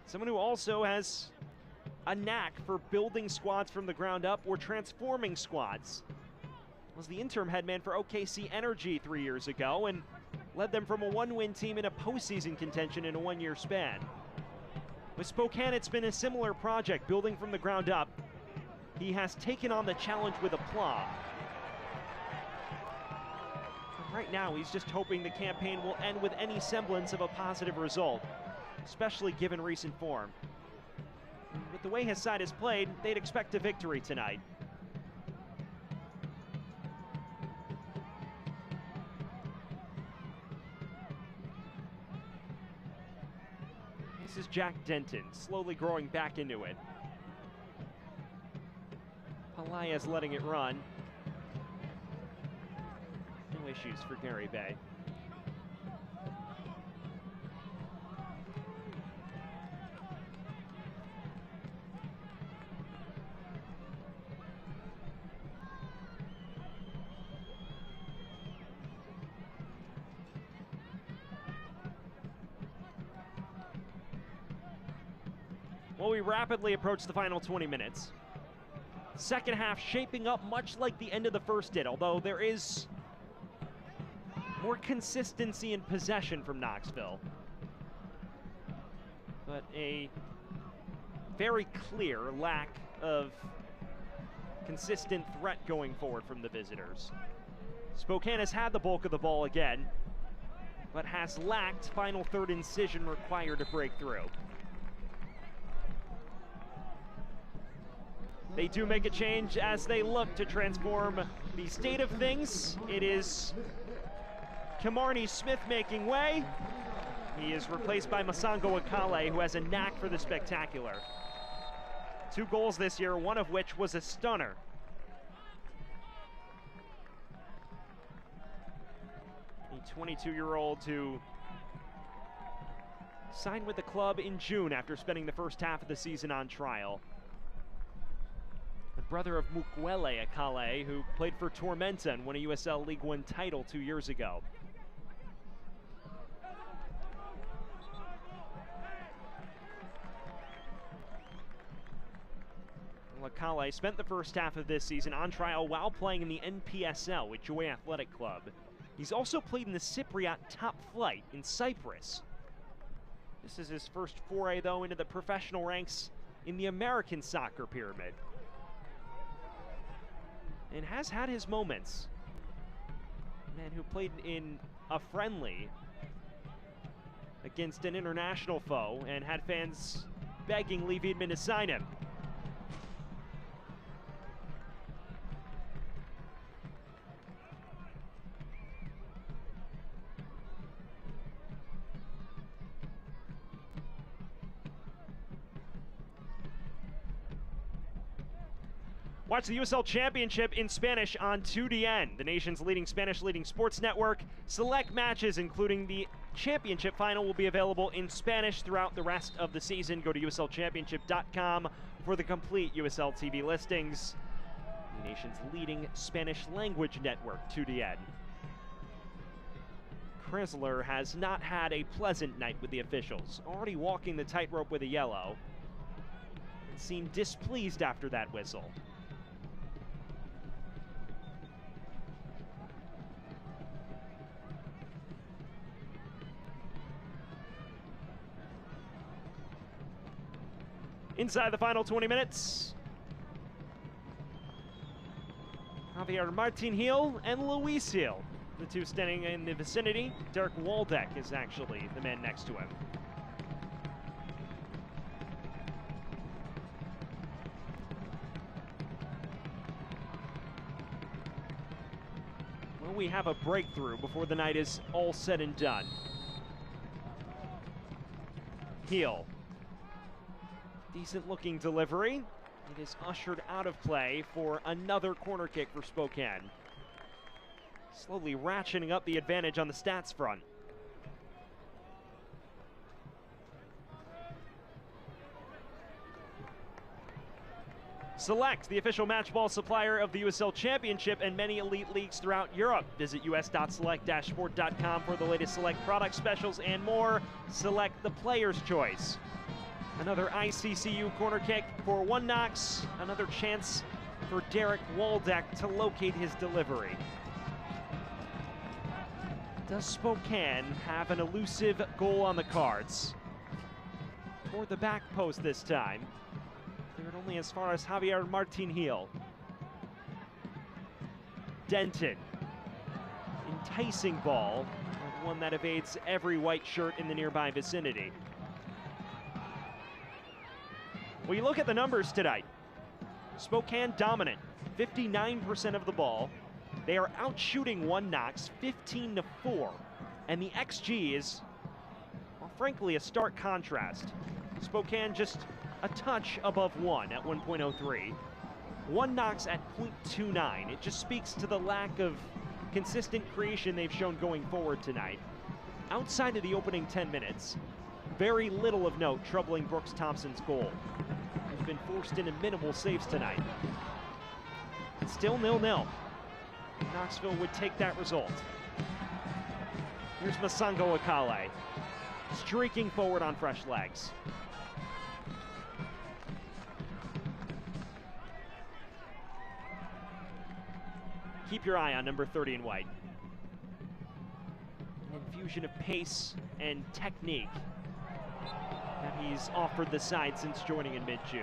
Someone who also has a knack for building squads from the ground up or transforming squads was the interim head man for OKC Energy 3 years ago and led them from a 1-win team in a postseason contention in a 1-year span. With Spokane, it's been a similar project, building from the ground up. He has taken on the challenge with aplomb. And right now, he's just hoping the campaign will end with any semblance of a positive result, especially given recent form. With the way his side has played, they'd expect a victory tonight. This is Jack Denton, slowly growing back into it. Palaya's letting it run. No issues for Gary Bay. Well, we rapidly approach the final 20 minutes. Second half shaping up much like the end of the first did, although there is more consistency in possession from Knoxville. But a very clear lack of consistent threat going forward from the visitors. Spokane has had the bulk of the ball again, but has lacked final third incision required to break through. They do make a change as they look to transform the state of things. It is Kimarni Smith making way. He is replaced by Masango Akale, who has a knack for the spectacular. 2 goals this year, one of which was a stunner. A 22-year-old who signed with the club in June after spending the first half of the season on trial. The brother of Mukwele Akale, who played for Tormenta and won a USL League One title 2 years ago. Akale spent the first half of this season on trial while playing in the NPSL with Joy Athletic Club. He's also played in the Cypriot top flight in Cyprus. This is his first foray, though, into the professional ranks in the American soccer pyramid, and has had his moments. A man who played in a friendly against an international foe and had fans begging Lee Wiedemann to sign him. Watch the USL Championship in Spanish on 2DN, the nation's leading Spanish sports network. Select matches, including the championship final, will be available in Spanish throughout the rest of the season. Go to uslchampionship.com for the complete USL TV listings. The nation's leading Spanish language network, 2DN. Chrysler has not had a pleasant night with the officials, already walking the tightrope with a yellow, and seemed displeased after that whistle. Inside the final 20 minutes, Javier Martin Gil and Luis Gil, the two standing in the vicinity. Derek Waldeck is actually the man next to him. Will we have a breakthrough before the night is all said and done? Gil. Decent looking delivery. It is ushered out of play for another corner kick for Spokane. Slowly ratcheting up the advantage on the stats front. Select, the official match ball supplier of the USL Championship and many elite leagues throughout Europe. Visit us.select-sport.com for the latest Select product specials and more. Select, the player's choice. Another ICCU corner kick for 1 Knox. Another chance for Derek Waldeck to locate his delivery. Does Spokane have an elusive goal on the cards? Toward the back post this time. Cleared only as far as Javier Martin Gil. Denton. Enticing ball, one that evades every white shirt in the nearby vicinity. Well, you look at the numbers tonight. Spokane dominant, 59% of the ball. They are outshooting one Knox 15-4. And the XG is, well, frankly, a stark contrast. Spokane just a touch above 1 at 1.03. One Knox at 0.29. It just speaks to the lack of consistent creation they've shown going forward tonight. Outside of the opening 10 minutes, very little of note troubling Brooks Thompson's goal. He's been forced into minimal saves tonight. It's still 0-0. Knoxville would take that result. Here's Masango Akale, streaking forward on fresh legs. Keep your eye on number 30 in white. An infusion of pace and technique that he's offered the side since joining in mid-June.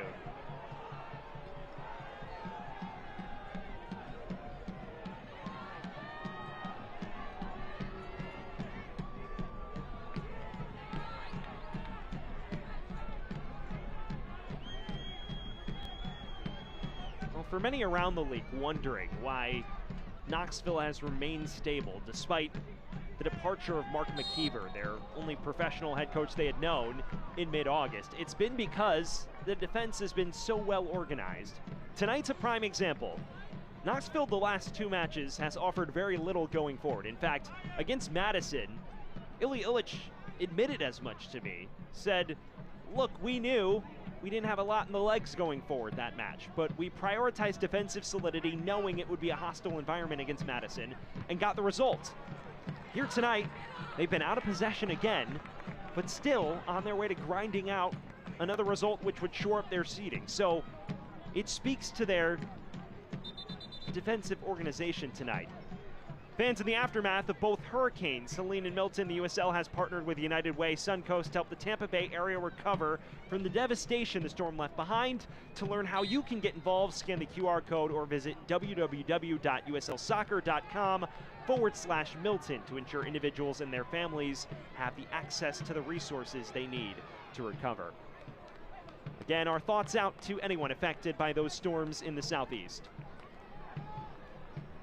Well, for many around the league wondering why Knoxville has remained stable despite the departure of Mark McKeever, their only professional head coach they had known in mid-August. It's been because the defense has been so well organized. Tonight's a prime example. Knoxville, the last two matches, has offered very little going forward. In fact, against Madison, Ili Ilic admitted as much to me, said, look, we knew we didn't have a lot in the legs going forward that match, but we prioritized defensive solidity knowing it would be a hostile environment against Madison and got the result. Here tonight, they've been out of possession again, but still on their way to grinding out another result which would shore up their seeding. So it speaks to their defensive organization tonight. Fans in the aftermath of both hurricanes, Helene and Milton, the USL has partnered with United Way Suncoast to help the Tampa Bay area recover from the devastation the storm left behind. To learn how you can get involved, scan the QR code or visit www.uslsoccer.com/Milton to ensure individuals and their families have the access to the resources they need to recover. Again, our thoughts out to anyone affected by those storms in the southeast.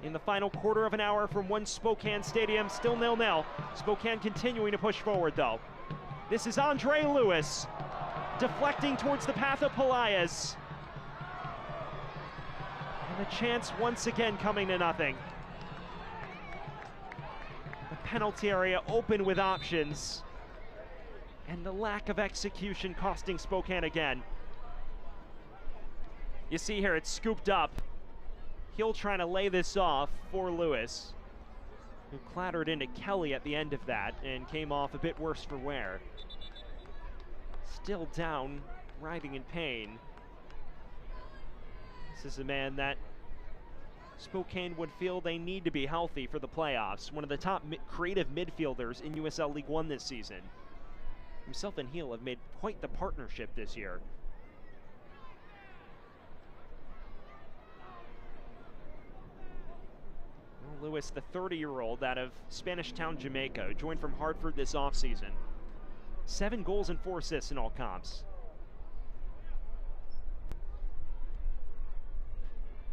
In the final quarter of an hour from one Spokane stadium, still 0-0. Spokane continuing to push forward, though. This is Andre Lewis, deflecting towards the path of Pelaez. And a chance once again coming to nothing. The penalty area open with options. And the lack of execution costing Spokane again. You see here, it's scooped up. Hill trying to lay this off for Lewis, who clattered into Kelly at the end of that and came off a bit worse for wear. Still down, writhing in pain. This is a man that Spokane would feel they need to be healthy for the playoffs. One of the top creative midfielders in USL League One this season. Himself and Hill have made quite the partnership this year. Lewis, the 30-year-old out of Spanish Town, Jamaica, joined from Hartford this offseason. 7 goals and 4 assists in all comps.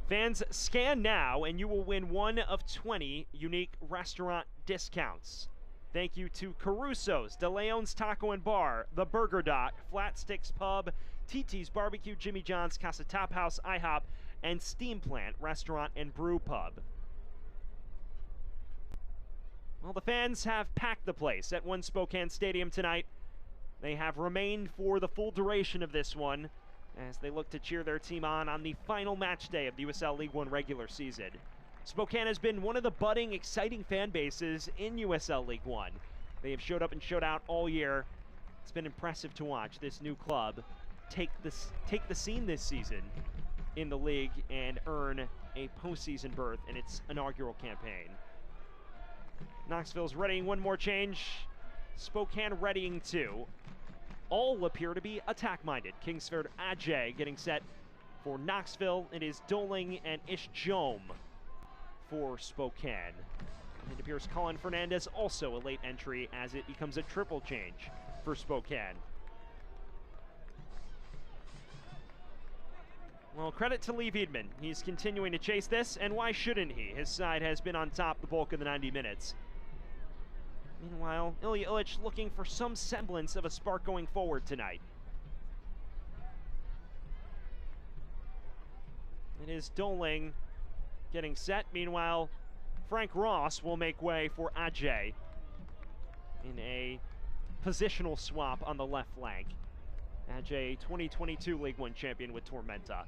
Fans, scan now and you will win one of 20 unique restaurant discounts. Thank you to Caruso's, De Leon's Taco and Bar, The Burger Dock, Flat Sticks Pub, TT's Barbecue, Jimmy John's, Casa Tap House, IHOP, and Steam Plant Restaurant and Brew Pub. Well, the fans have packed the place at One Spokane Stadium tonight. They have remained for the full duration of this one as they look to cheer their team on the final match day of the USL League One regular season. Spokane has been one of the budding, exciting fan bases in USL League One. They have showed up and showed out all year. It's been impressive to watch this new club take the scene this season in the league and earn a postseason berth in its inaugural campaign. Knoxville's readying one more change. Spokane readying two. All appear to be attack-minded. Kingsford Ajay getting set for Knoxville. It is Doling and Ishjome for Spokane. It appears Colin Fernandez also a late entry as it becomes a triple change for Spokane. Well, credit to Lee Wiedman. He's continuing to chase this, and why shouldn't he? His side has been on top the bulk of the 90 minutes. Meanwhile, Ilya Illich looking for some semblance of a spark going forward tonight. It is Doling getting set. Meanwhile, Frank Ross will make way for Ajay in a positional swap on the left flank. Ajay, 2022 League One champion with Tormenta.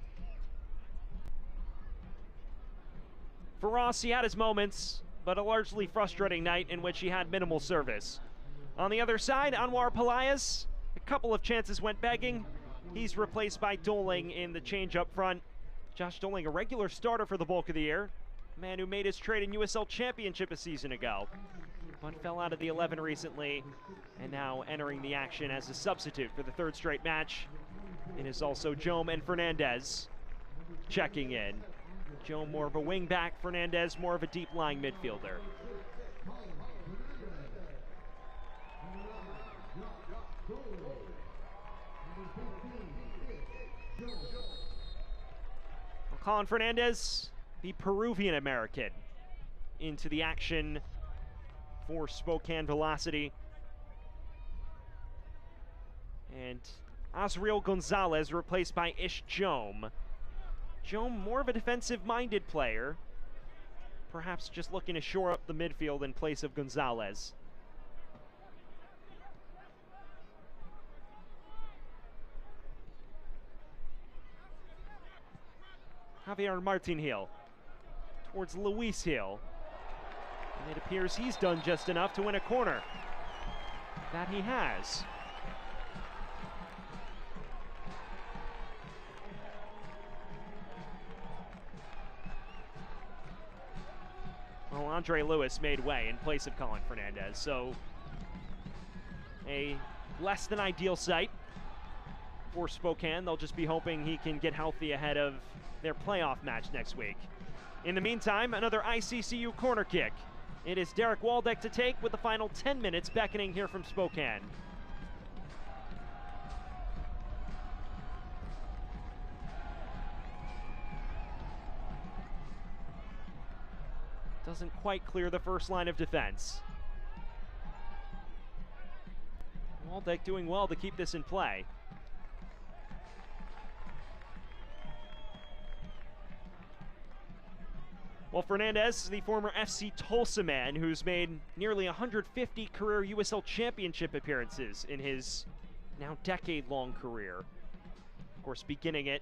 For Ross, he had his moments, but a largely frustrating night in which he had minimal service. On the other side, Anwar Pelaez, a couple of chances went begging. He's replaced by Doling in the change up front. Josh Doling, a regular starter for the bulk of the year. A man who made his trade in USL Championship a season ago, but fell out of the 11 recently, and now entering the action as a substitute for the third straight match. It is also Jome and Fernandez checking in. Jome more of a wing back, Fernandez more of a deep lying midfielder. Colin Fernandez, the Peruvian American, into the action for Spokane Velocity. And Azriel Gonzalez replaced by Ishjome. Jome, more of a defensive-minded player, perhaps just looking to shore up the midfield in place of Gonzalez. Javier Martin Hill towards Luis Hill. And it appears he's done just enough to win a corner. That he has. Well, Andre Lewis made way in place of Colin Fernandez, so a less than ideal sight for Spokane. They'll just be hoping he can get healthy ahead of their playoff match next week. In the meantime, another ICCU corner kick. It is Derek Waldeck to take with the final 10 minutes beckoning here from Spokane. Doesn't quite clear the first line of defense. Waldeck doing well to keep this in play. Well, Fernandez is the former FC Tulsa man who's made nearly 150 career USL Championship appearances in his now decade-long career. Of course, beginning it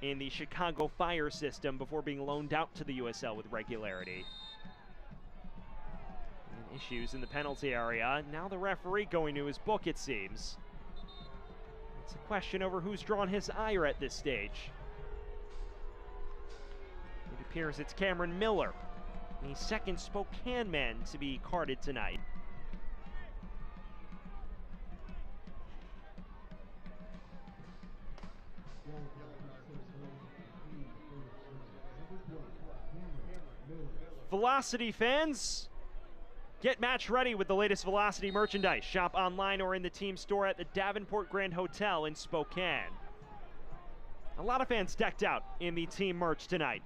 in the Chicago Fire system before being loaned out to the USL with regularity. And issues in the penalty area. Now the referee going to his book, it seems. It's a question over who's drawn his ire at this stage. It appears it's Cameron Miller, the second Spokane man to be carded tonight. Velocity fans, get match ready with the latest Velocity merchandise. Shop online or in the team store at the Davenport Grand Hotel in Spokane. A lot of fans decked out in the team merch tonight.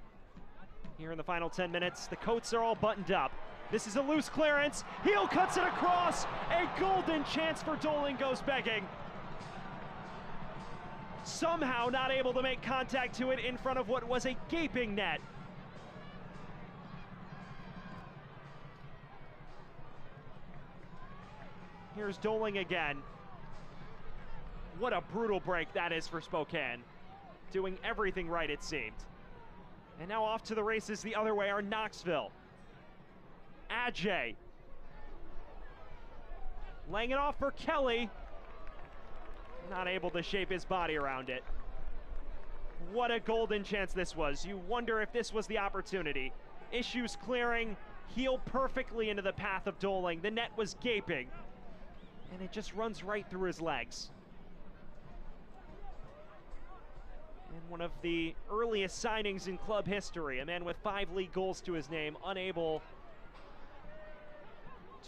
Here in the final 10 minutes, the coats are all buttoned up. This is a loose clearance. Heel cuts it across. A golden chance for Doling goes begging. Somehow not able to make contact to it in front of what was a gaping net. Here's Doling again. What a brutal break that is for Spokane. Doing everything right, it seemed. And now off to the races the other way are Knoxville. Ajay. Laying it off for Kelly. Not able to shape his body around it. What a golden chance this was. You wonder if this was the opportunity. Issues clearing, heel perfectly into the path of Doling. The net was gaping, and it just runs right through his legs. And one of the earliest signings in club history, a man with 5 league goals to his name, unable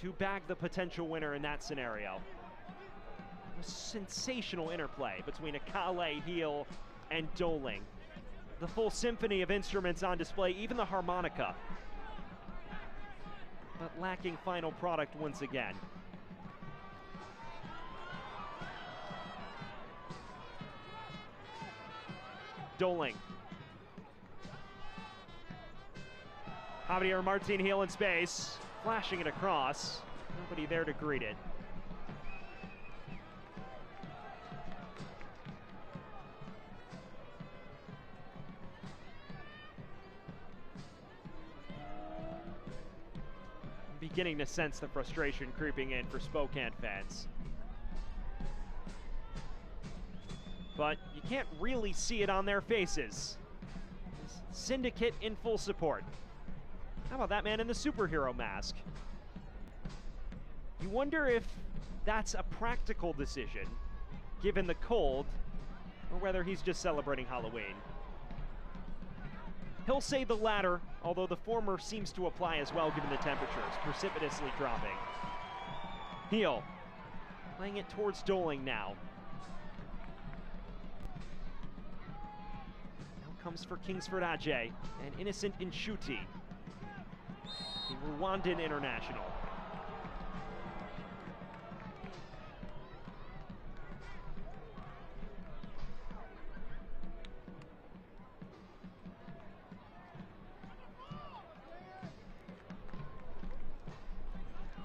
to bag the potential winner in that scenario. A sensational interplay between Akale, heel, and Doling. The full symphony of instruments on display, even the harmonica. But lacking final product once again. Doling. Javier Martin heel in space, flashing it across. Nobody there to greet it. I'm beginning to sense the frustration creeping in for Spokane fans. But you can't really see it on their faces. Syndicate in full support. How about that man in the superhero mask? You wonder if that's a practical decision, given the cold, or whether he's just celebrating Halloween. He'll say the latter, although the former seems to apply as well given the temperatures, precipitously dropping. Heel, playing it towards Doling now. Comes for Kingsford Ajay and Innocent Nshuti, the Rwandan international.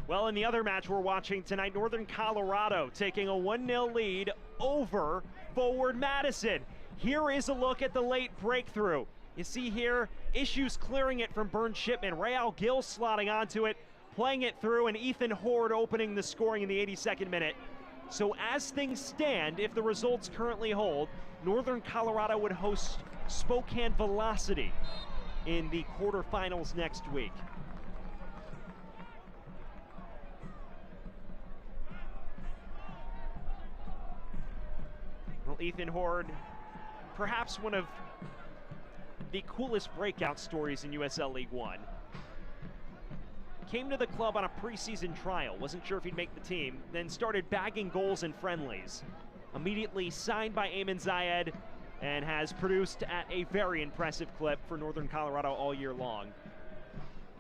Well, in the other match we're watching tonight, Northern Colorado taking a 1-0 lead over Forward Madison. Here is a look at the late breakthrough. You see here, Issues clearing it from Burn Shipman. Real Gill slotting onto it, playing it through, and Ethan Horde opening the scoring in the 82nd minute. So as things stand, if the results currently hold, Northern Colorado would host Spokane Velocity in the quarterfinals next week. Well, Ethan Horde, perhaps one of the coolest breakout stories in USL League One. Came to the club on a preseason trial, wasn't sure if he'd make the team, then started bagging goals in friendlies. Immediately signed by Ayman Zayed and has produced at a very impressive clip for Northern Colorado all year long.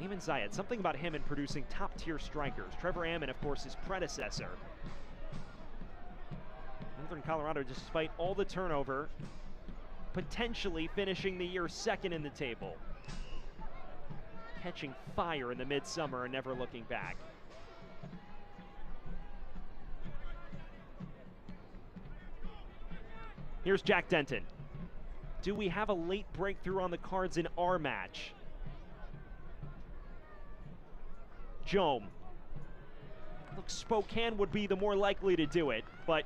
Ayman Zayed, something about him in producing top-tier strikers. Trevor Ammon, of course, his predecessor. Northern Colorado, despite all the turnover, potentially finishing the year second in the table. Catching fire in the midsummer and never looking back. Here's Jack Denton. Do we have a late breakthrough on the cards in our match? Jome. Look, Spokane would be the more likely to do it, but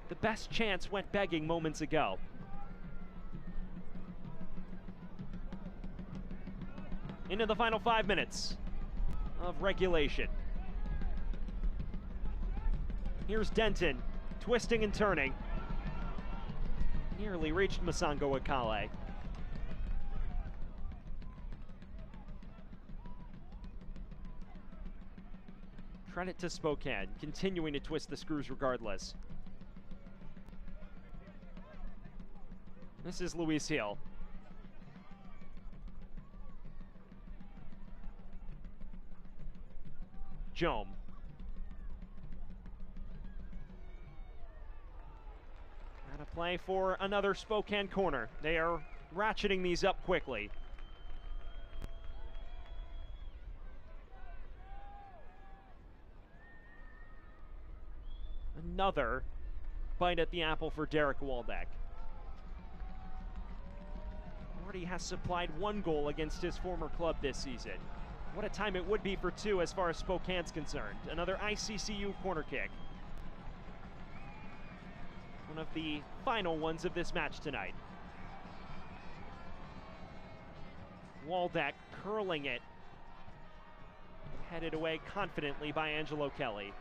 the best chance went begging moments ago. Into the final 5 minutes of regulation. Here's Denton, twisting and turning. Nearly reached Masango Akale. Credit to Spokane, continuing to twist the screws regardless. This is Luis Hill. Jome. And a play for another Spokane corner. They are ratcheting these up quickly. Another bite at the apple for Derek Waldeck. Already has supplied 1 goal against his former club this season. What a time it would be for 2 as far as Spokane's concerned. Another ICCU corner kick. one of the final ones of this match tonight. Waldeck curling it, headed away confidently by Angelo Kelly.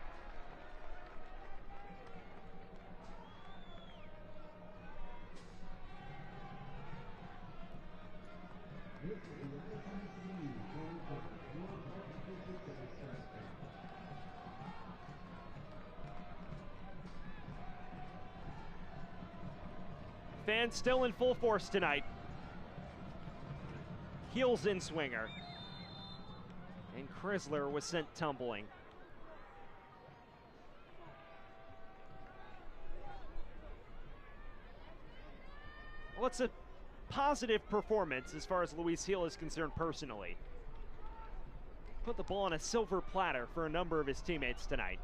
Fans still in full force tonight. Heels in swinger. And Chrysler was sent tumbling. Well, it's a positive performance as far as Luis Heel is concerned personally. Put the ball on a silver platter for a number of his teammates tonight.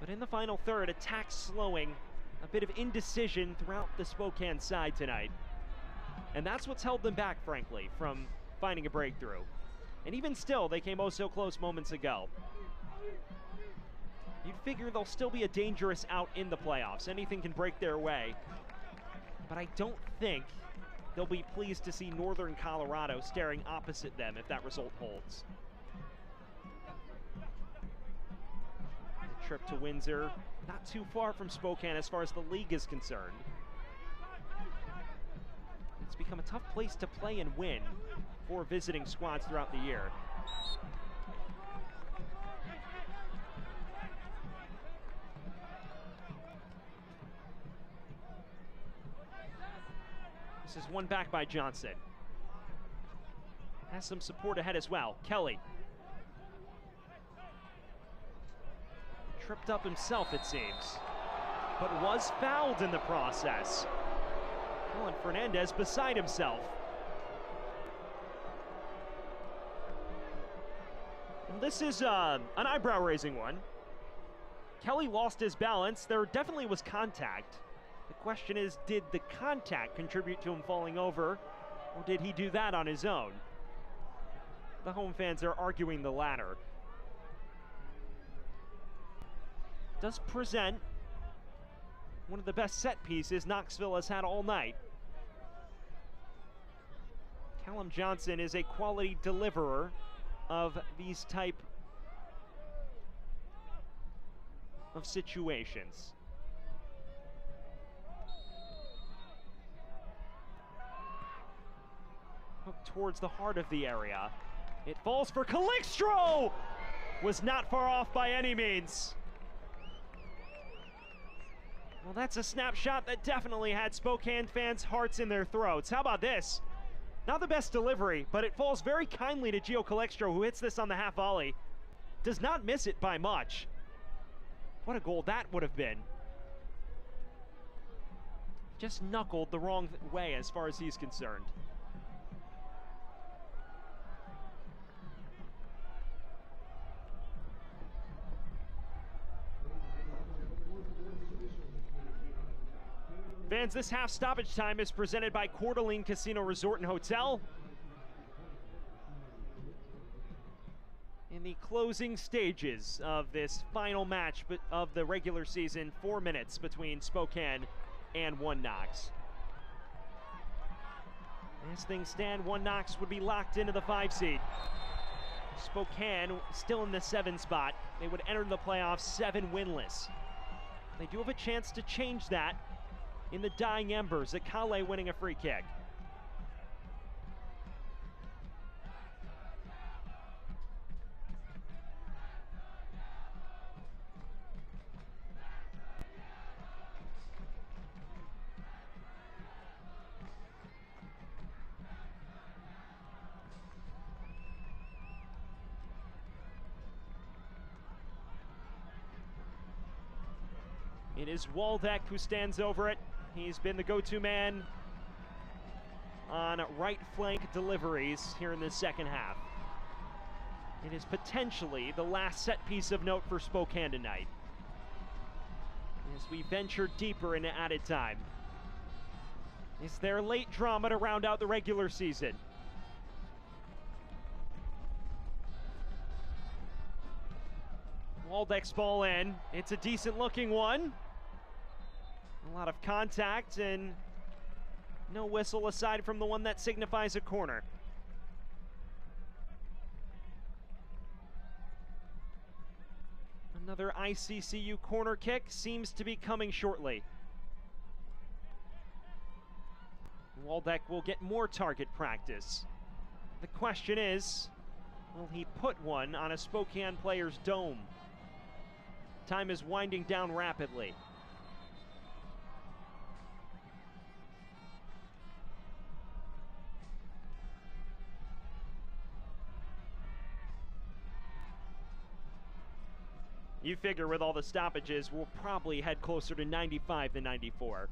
But in the final third, attack slowing, a bit of indecision throughout the Spokane side tonight. And that's what's held them back, frankly, from finding a breakthrough. And even still, they came oh so close moments ago. You'd figure they'll still be a dangerous out in the playoffs. Anything can break their way. But I don't think they'll be pleased to see Northern Colorado staring opposite them if that result holds. The trip to Windsor, not too far from Spokane as far as the league is concerned. It's become a tough place to play and win for visiting squads throughout the year. This is one back by Johnson. Has some support ahead as well. Kelly. Tripped up himself, it seems, but was fouled in the process. Colin Fernandez beside himself. Well, this is an eyebrow-raising one. Kelly lost his balance. There definitely was contact. The question is, did the contact contribute to him falling over, or did he do that on his own? The home fans are arguing the latter. Does present one of the best set pieces Knoxville has had all night. Callum Johnson is a quality deliverer of these type of situations. Hooked towards the heart of the area. It falls for Calixtro! Was not far off by any means. Well, that's a snapshot that definitely had Spokane fans' hearts in their throats. How about this? Not the best delivery, but it falls very kindly to Gio Calixtro, who hits this on the half volley. Does not miss it by much. What a goal that would have been. Just knuckled the wrong way as far as he's concerned. Fans, this half stoppage time is presented by Coeur d'Alene Casino Resort and Hotel. In the closing stages of this final match of the regular season, 4 minutes between Spokane and One Knox. As things stand, One Knox would be locked into the 5 seed. Spokane still in the 7 spot. They would enter the playoffs 7 winless. They do have a chance to change that in the dying embers. Akale winning a free kick. It is Waldeck who stands over it. He's been the go-to man on right flank deliveries here in the second half. It is potentially the last set piece of note for Spokane tonight, as we venture deeper into added time. It's their late drama to round out the regular season. Waldeck's ball in. It's a decent looking one. A lot of contact and no whistle aside from the one that signifies a corner. Another ICCU corner kick seems to be coming shortly. Waldeck will get more target practice. The question is, will he put one on a Spokane player's dome? Time is winding down rapidly. You figure with all the stoppages, we'll probably head closer to 95 than 94.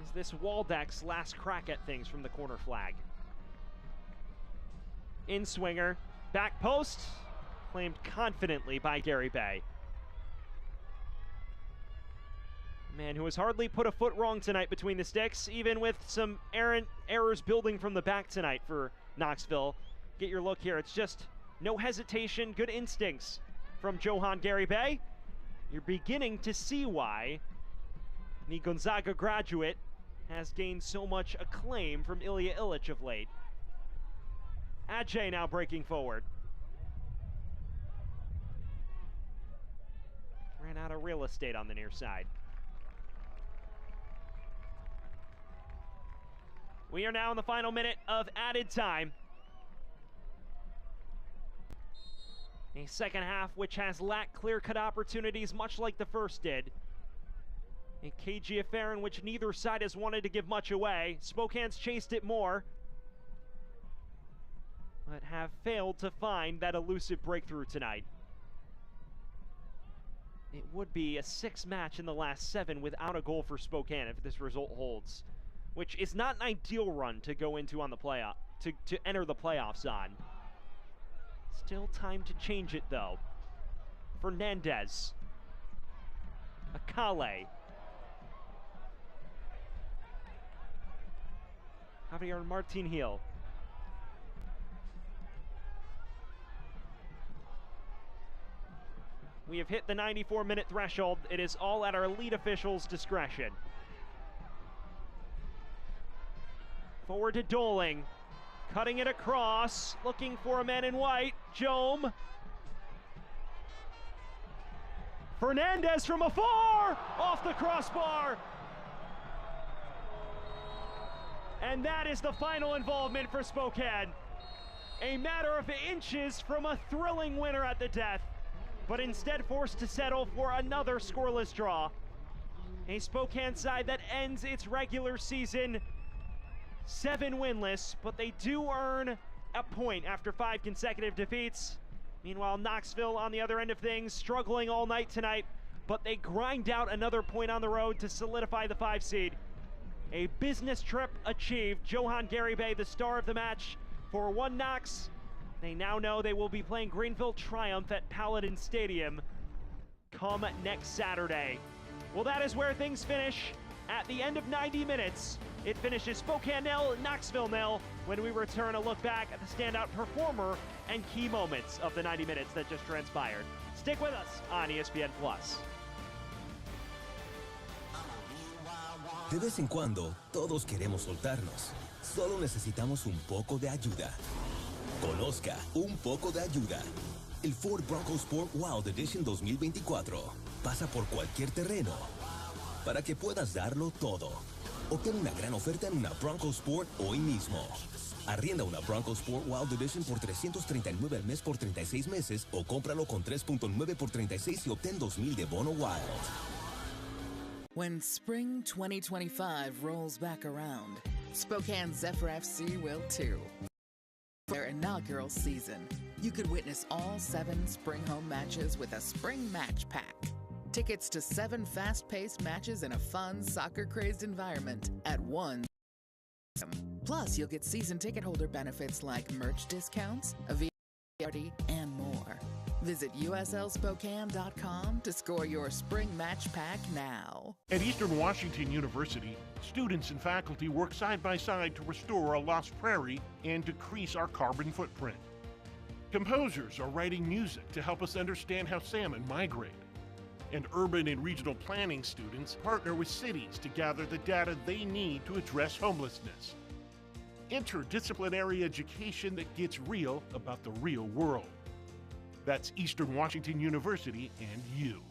Is this Waldeck's last crack at things from the corner flag? In swinger, back post, claimed confidently by Gary Bay. A man who has hardly put a foot wrong tonight between the sticks, even with some errant errors building from the back tonight for Knoxville. Get your look here. It's just no hesitation, good instincts from Johan Gary Bay. You're beginning to see why the Gonzaga graduate has gained so much acclaim from Ilya Illich of late. Ajay now breaking forward. Ran out of real estate on the near side. We are now in the final minute of added time. A second half which has lacked clear-cut opportunities, much like the first did. A cagey affair in which neither side has wanted to give much away. Spokane's chased it more, but have failed to find that elusive breakthrough tonight. It would be a 6 match in the last 7 without a goal for Spokane if this result holds, which is not an ideal run to go into on the playoff, to enter the playoffs on. Still time to change it though. Fernandez. Akale. Javier Martin Hill. We have hit the 94-minute threshold. It is all at our lead officials' discretion. Forward to Doling. Cutting it across, looking for a man in white. Jome. Fernandez from afar, off the crossbar. And that is the final involvement for Spokane. A matter of inches from a thrilling winner at the death, but instead forced to settle for another scoreless draw. A Spokane side that ends its regular season 7 winless, but they do earn a point after 5 consecutive defeats. Meanwhile, Knoxville on the other end of things, struggling all night tonight, but they grind out another point on the road to solidify the 5 seed. A business trip achieved. Johan Gary Bay, the star of the match for One Knox. They now know they will be playing Greenville Triumph at Paladin Stadium come next Saturday. Well, that is where things finish. At the end of 90 minutes, it finishes Spokane 0, Knoxville 0. When we return, a look back at the standout performer and key moments of the 90 minutes that just transpired. Stick with us on ESPN+. De vez en cuando, todos queremos soltarnos. Solo necesitamos un poco de ayuda. Conozca Un Poco de Ayuda. El Ford Bronco Sport Wild Edition 2024 pasa por cualquier terreno para que puedas darlo todo. Obtén una gran oferta en una Bronco Sport hoy mismo. Arrienda una Bronco Sport Wild Edition por $339 al mes por 36 meses o cómpralo con 3.9 por 36 y obtén $2,000 de bono Wild. When spring 2025 rolls back around, Spokane Zephyr FC will too. Their inaugural season, you could witness all 7 spring home matches with a spring match pack. Tickets to 7 fast-paced matches in a fun, soccer-crazed environment at one. Plus, you'll get season ticket holder benefits like merch discounts, a VIP party, and more. Visit uslspokane.com to score your spring match pack now. At Eastern Washington University, students and faculty work side by side to restore a lost prairie and decrease our carbon footprint. Composers are writing music to help us understand how salmon migrate. And urban and regional planning students partner with cities to gather the data they need to address homelessness. Interdisciplinary education that gets real about the real world. That's Eastern Washington University and you.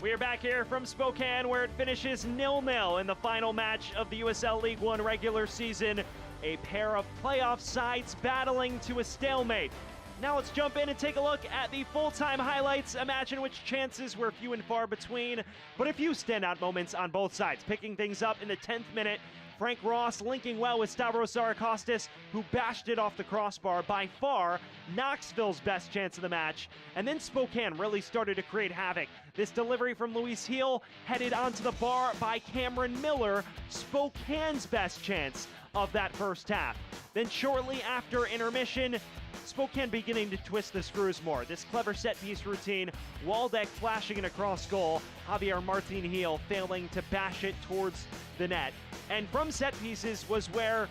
We are back here from Spokane, where it finishes 0-0 in the final match of the USL League One regular season. A pair of playoff sides battling to a stalemate. Now let's jump in and take a look at the full-time highlights, a match in which chances were few and far between, but a few standout moments on both sides. Picking things up in the 10th minute, Frank Ross linking well with Stavros Sarakostas, who bashed it off the crossbar. By far, Knoxville's best chance of the match. And then Spokane really started to create havoc. This delivery from Luis Gil headed onto the bar by Cameron Miller, Spokane's best chance of that first half. Then shortly after intermission, Spokane beginning to twist the screws more. This clever set-piece routine, Waldeck flashing an across goal, Javier Martin Gil failing to bash it towards the net. And from set pieces was where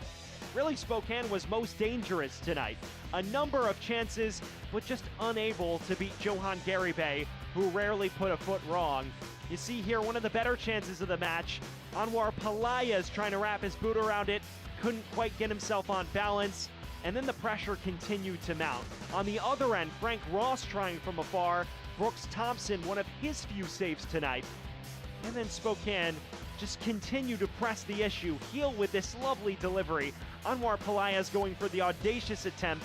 really Spokane was most dangerous tonight. A number of chances, but just unable to beat Johan Garibay, who rarely put a foot wrong. You see here one of the better chances of the match. Anwar Pelaya's trying to wrap his boot around it, couldn't quite get himself on balance, and then the pressure continued to mount. On the other end, Frank Ross trying from afar, Brooks Thompson, one of his few saves tonight. And then Spokane just continue to press the issue. Gil with this lovely delivery. Anwar Pelaya's going for the audacious attempt,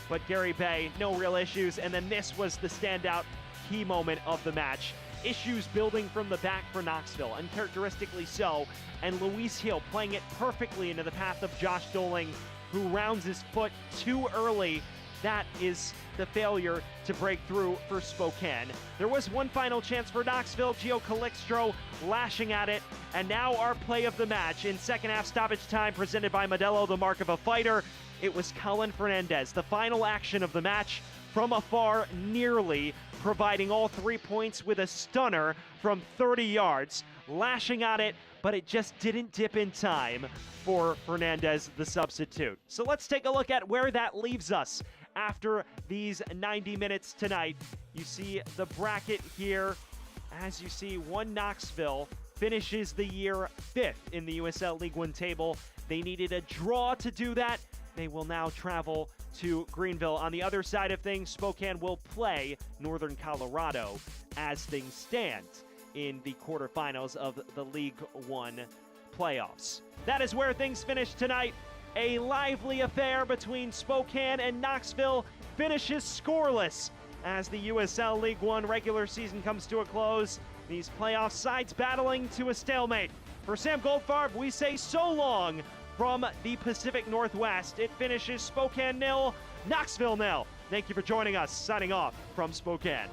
but Garibay, no real issues. And then this was the standout key moment of the match. Issues building from the back for Knoxville, uncharacteristically so, and Luis Gil playing it perfectly into the path of Josh Doling, who rounds his foot too early. That is the failure to break through for Spokane. There was one final chance for Knoxville, Gio Calixtro lashing at it, and now our play of the match in second half stoppage time presented by Modelo, the mark of a fighter. It was Colin Fernandez, the final action of the match from afar, nearly providing all 3 points with a stunner from 30 yards, lashing at it, but it just didn't dip in time for Fernandez, the substitute. So let's take a look at where that leaves us after these 90 minutes tonight. You see the bracket here. As you see, one Knoxville finishes the year 5th in the USL League One table. They needed a draw to do that. They will now travel to Greenville. On the other side of things, Spokane will play Northern Colorado as things stand in the quarterfinals of the League One playoffs. That is where things finished tonight. A lively affair between Spokane and Knoxville finishes scoreless as the USL League One regular season comes to a close. These playoff sides battling to a stalemate. For Sam Goldfarb, we say so long from the Pacific Northwest. It finishes Spokane 0, Knoxville 0. Thank you for joining us. Signing off from Spokane.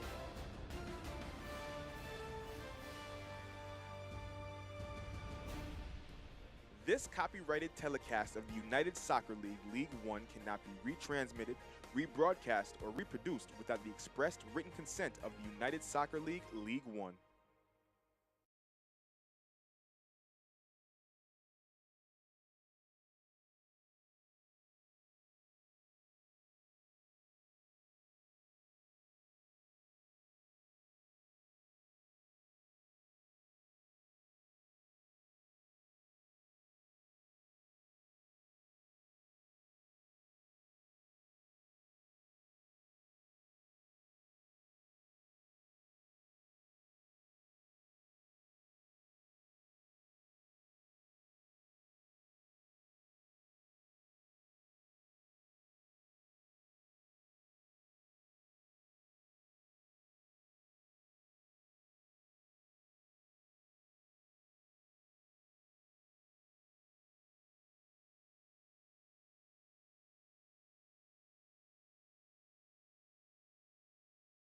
This copyrighted telecast of the United Soccer League League One cannot be retransmitted, rebroadcast, or reproduced without the expressed written consent of the United Soccer League League One.